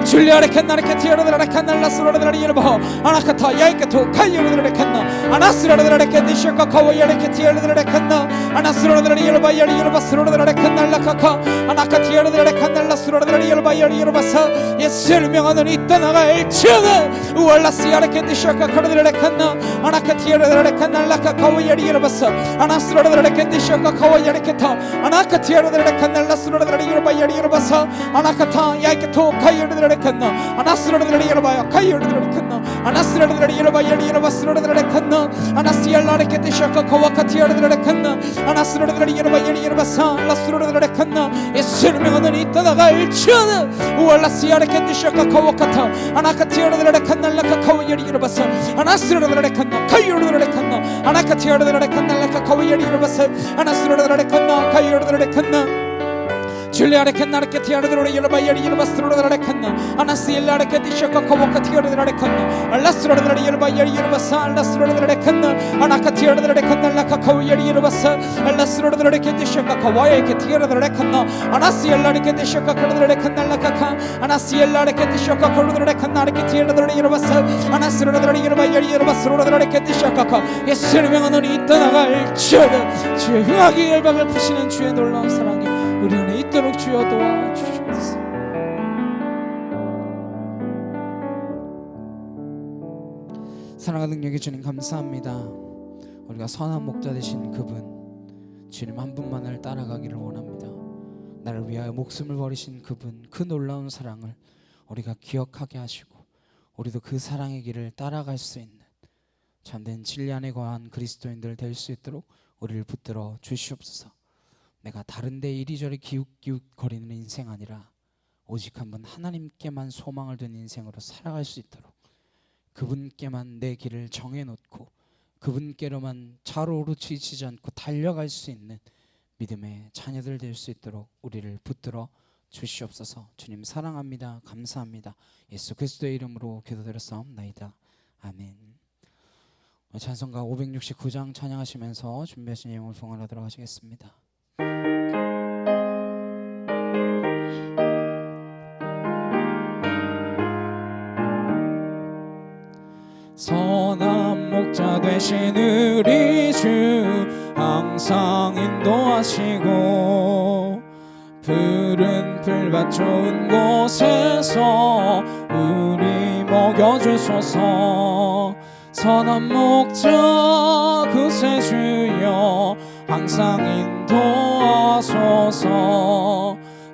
줄리아레칸나레케티어르라칸날라스로르라리여바 아나카타 야이케토 카이오르라칸나 아나스라르라레케디시아카 카와야레케티어르라칸나 아나스로르라리여바야리여바스로르라칸날라카카 아나카티어르라칸날라스로르라리여바야리여바사 예수를 명하는 이 떠나갈 지어는 우알라스야레케디시아카 카르라칸나 아나카티어르라칸날라카 카와야리여바사 아나스로르라레케디시아카 카와야레케타 아나카티어르라칸날라스로르라리여바야리여바사 아나카타 야이케토 카이오르라 아나스라르라리여바야 카이오르라칸나 아나스라르라리여바야리여바스로르라칸나 아나스얄라레케티샤카 카와카티아르라칸나 아나스라르라리여바야리여바사 라스로르라칸나 예수를 명하는 이 떠나갈 지어는 우알라스야레케티샤카 카와카타 아나카티아르라칸날라카 카와야리여바사 아나스라르라칸나 카이오르라칸나 아나카티아르라칸날라카 카와야리여바사 아나스라르라칸나 카이오르라칸나 줄리아레켄나레케 티아르드로레 열바이야리 열바스로레라레켄나 아나스일라레케 디샤카코보카 티아르드라레켄나 알라스로레라리 열바이야리 열바사 알라스로레라레켄나 아나카티아르드라레켄나 라카카위야리 열바사 알라스로레라레케 디샤카카와야케 티아르드라레켄나 아나스일라레케 디샤카카르드라레켄나 라카카 아나스일라레케 디샤카카르드라레켄나 레케 티아르드라레 열바사 아나스로레라리 열바이야리 열바스로레라레케 디샤카카 예수님의 오늘이 떠나갈지어다 주의 흥하게 열방을 푸시는 주의 놀라운 사랑이 우리 안에 있도록 주여 도와주시옵소서. 사랑하는 능력의 주님 감사합니다. 우리가 선한 목자 되신 그분 주님 한 분만을 따라가기를 원합니다. 나를 위하여 목숨을 버리신 그분 그 놀라운 사랑을 우리가 기억하게 하시고 우리도 그 사랑의 길을 따라갈 수 있는 참된 진리 안에 거한 그리스도인들 될 수 있도록 우리를 붙들어 주시옵소서. 내가 다른 데 이리저리 기웃기웃거리는 인생 아니라 오직 한 분 하나님께만 소망을 둔 인생으로 살아갈 수 있도록 그분께만 내 길을 정해놓고 그분께로만 차로로 지치지 않고 달려갈 수 있는 믿음의 자녀들 될 수 있도록 우리를 붙들어 주시옵소서. 주님 사랑합니다. 감사합니다. 예수 그리스도의 이름으로 기도드렸사옵나이다. 아멘. 찬송가 569장 찬양하시면서 준비하신 예물을 봉헌하도록 하시겠습니다. 선한 목자 되신 우리 주 항상 인도하시고 푸른 풀밭 좋은 곳에서 우리 먹여주소서. 선한 목자 구세주여 항상 인도하소서.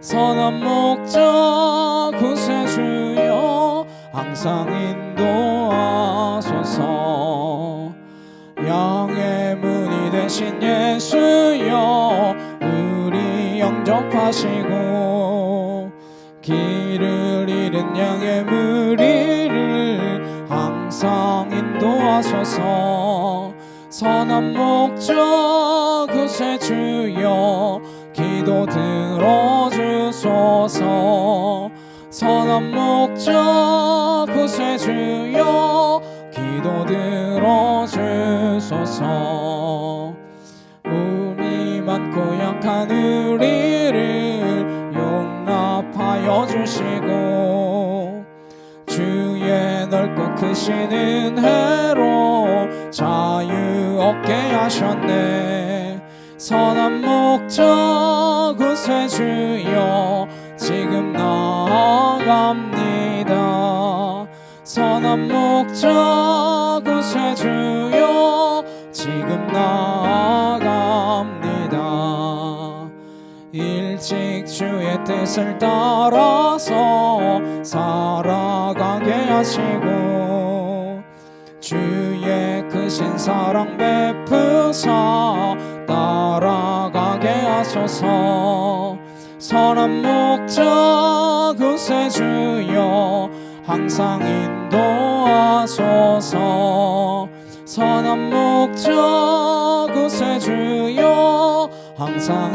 선한 목자 구세주여 항상 인도하소서. 영의 문이 되신 예수여 우리 영접하시고 길을 잃은 양의 무리를 항상 인도하소서. 선한 목자 구세주여 기도 들어주소서. 선한 목자 구세주여 기도 들어주소서. 우리 많고 약한 우리를 용납하여 주시고 주의 넓고 크신 은혜로 자유 얻게 하셨네. 선한 목자 구세주여 지금 나아갑니다. 선한 목자 구세주여 지금 나아갑니다. 일찍 주의 뜻을 따라서 살아가게 하시고 주의 크신 사랑 베푸사 따라가게 하소서. 선한 목자 구세주여 항상 인도하소서. 선한 목자 구세주여 항상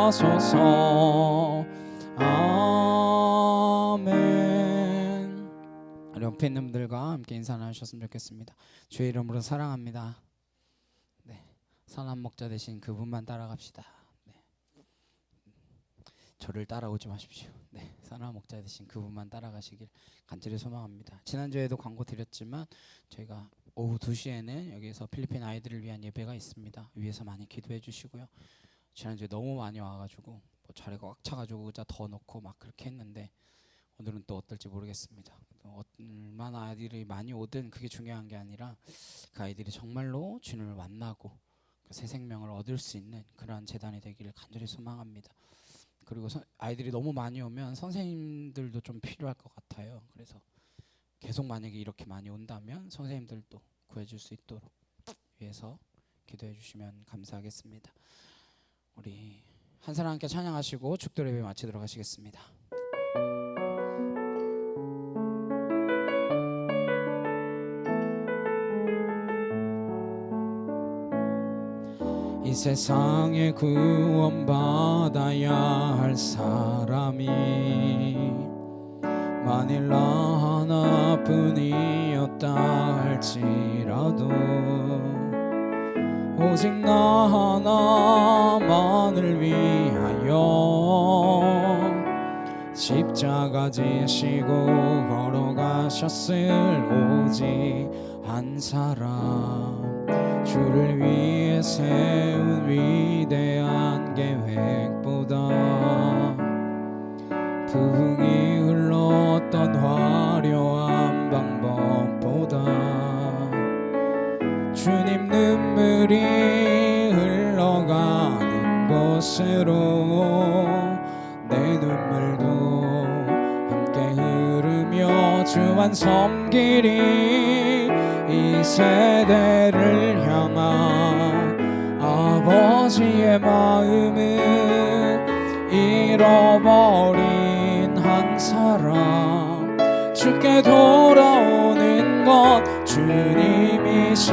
인도하소서. 아멘. 우리 옆에 있는 분들과 함께 인사 나누셨으면 좋겠습니다. 주의 이름으로 사랑합니다. 네, 선한 목자 되신 그분만 따라갑시다. 네. 저를 따라오지 마십시오. 네, 선한 목자 되신 그분만 따라가시길 간절히 소망합니다. 지난주에도 광고 드렸지만 저희가 오후 2시에는 여기서 필리핀 아이들을 위한 예배가 있습니다. 위에서 많이 기도해 주시고요. 지난주에 너무 많이 와가지고 뭐 자리가 꽉 차가지고 의자 더 넣고 막 그렇게 했는데 오늘은 또 어떨지 모르겠습니다. 얼마나 아이들이 많이 오든 그게 중요한 게 아니라 그 아이들이 정말로 주님을 만나고 그 새 생명을 얻을 수 있는 그러한 재단이 되기를 간절히 소망합니다. 그리고 아이들이 너무 많이 오면 선생님들도 좀 필요할 것 같아요. 그래서 계속 만약에 이렇게 많이 온다면 선생님들도 구해줄 수 있도록 위해서 기도해 주시면 감사하겠습니다. 우리 한 사람 함께 찬양하시고 축도 예배 마치도록 하시겠습니다. 이 세상에 구원받아야 할 사람이 만일 나 하나뿐이었다 할지라도 오직 나 하나만을 위하여 십자가 지시고 걸어가셨을 오직 한 사람 주를 위해 세운 위대한 계획보다 부흥이 흘렀던 화려한 방법보다 주님 눈물이 흘러가는 곳으로 내 눈물도 함께 흐르며 주만 섬기리 이 세대를 향한 아버지의 마음은 잃어버린 한 사람 주께 돌아오는 것 주님이시라면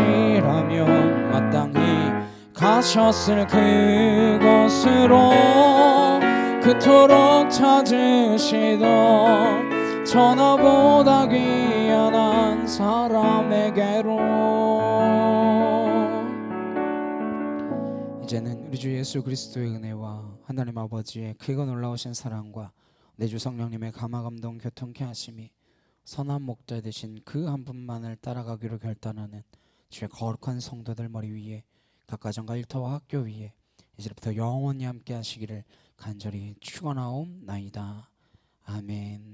마땅히 가셨을 그곳으로 그토록 찾으시던 천하보다 귀한 한 사람에게로. 이제는 우리 주 예수 그리스도의 은혜와 하나님 아버지의 크고 놀라우신 사랑과 내 주 성령님의 감화감동 교통케 하심이 선한 목자 되신 그 한 분만을 따라가기로 결단하는 주의 거룩한 성도들 머리 위에 각 가정과 일터와 학교 위에 이제부터 영원히 함께 하시기를 간절히 축원하옵나이다. 아멘.